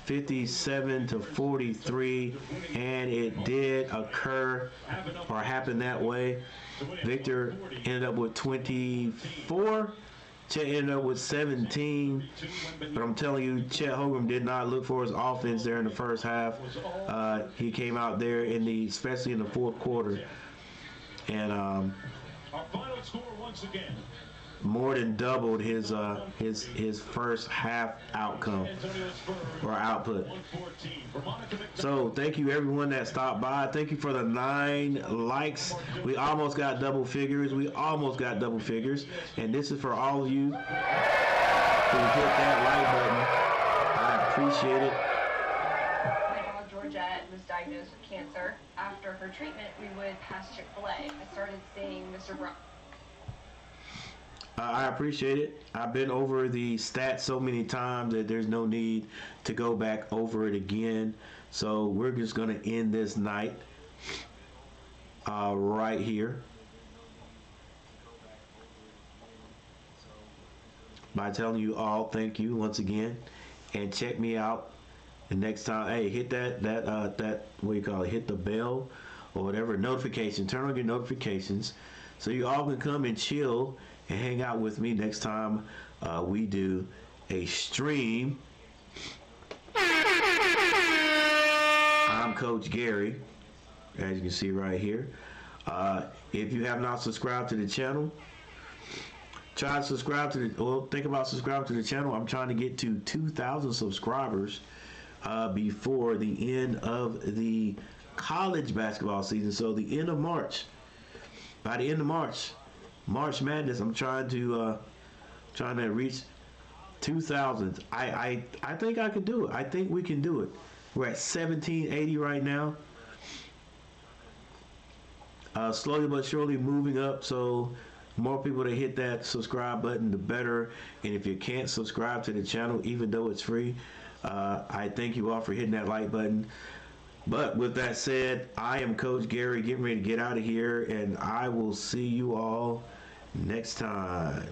57-43, and it did occur or happen that way. Victor ended up with 24. Chet ended up with 17, but I'm telling you, Chet Holmgren did not look for his offense there in the first half. He came out there especially in the fourth quarter, and our final score once again, more than doubled his first half outcome or output. So thank you everyone that stopped by. Thank you for the 9 likes. We almost got double figures. And this is for all of you who hit that like button. I appreciate it. My dog Georgette was diagnosed with cancer. After her treatment, we would pass Chick-fil-A. I started seeing Mr. Brown. I appreciate it. I've been over the stats so many times that there's no need to go back over it again. So we're just going to end this night right here by telling you all thank you once again, and check me out the next time. Hey, hit that what do you call it? Hit the bell or whatever notification. Turn on your notifications so you all can come and chill and hang out with me next time we do a stream. I'm Coach Gary, as you can see right here. If you have not subscribed to the channel, try to subscribe to think about subscribing to the channel. I'm trying to get to 2,000 subscribers before the end of the college basketball season. So the end of March. By the end of March Madness, I'm trying to reach 2,000. I think I could do it. I think we can do it. We're at 1780 right now. Slowly but surely moving up. So more people that hit that subscribe button, the better. And if you can't subscribe to the channel, even though it's free, I thank you all for hitting that like button. But with that said, I am Coach Gary, getting ready to get out of here, and I will see you all next time.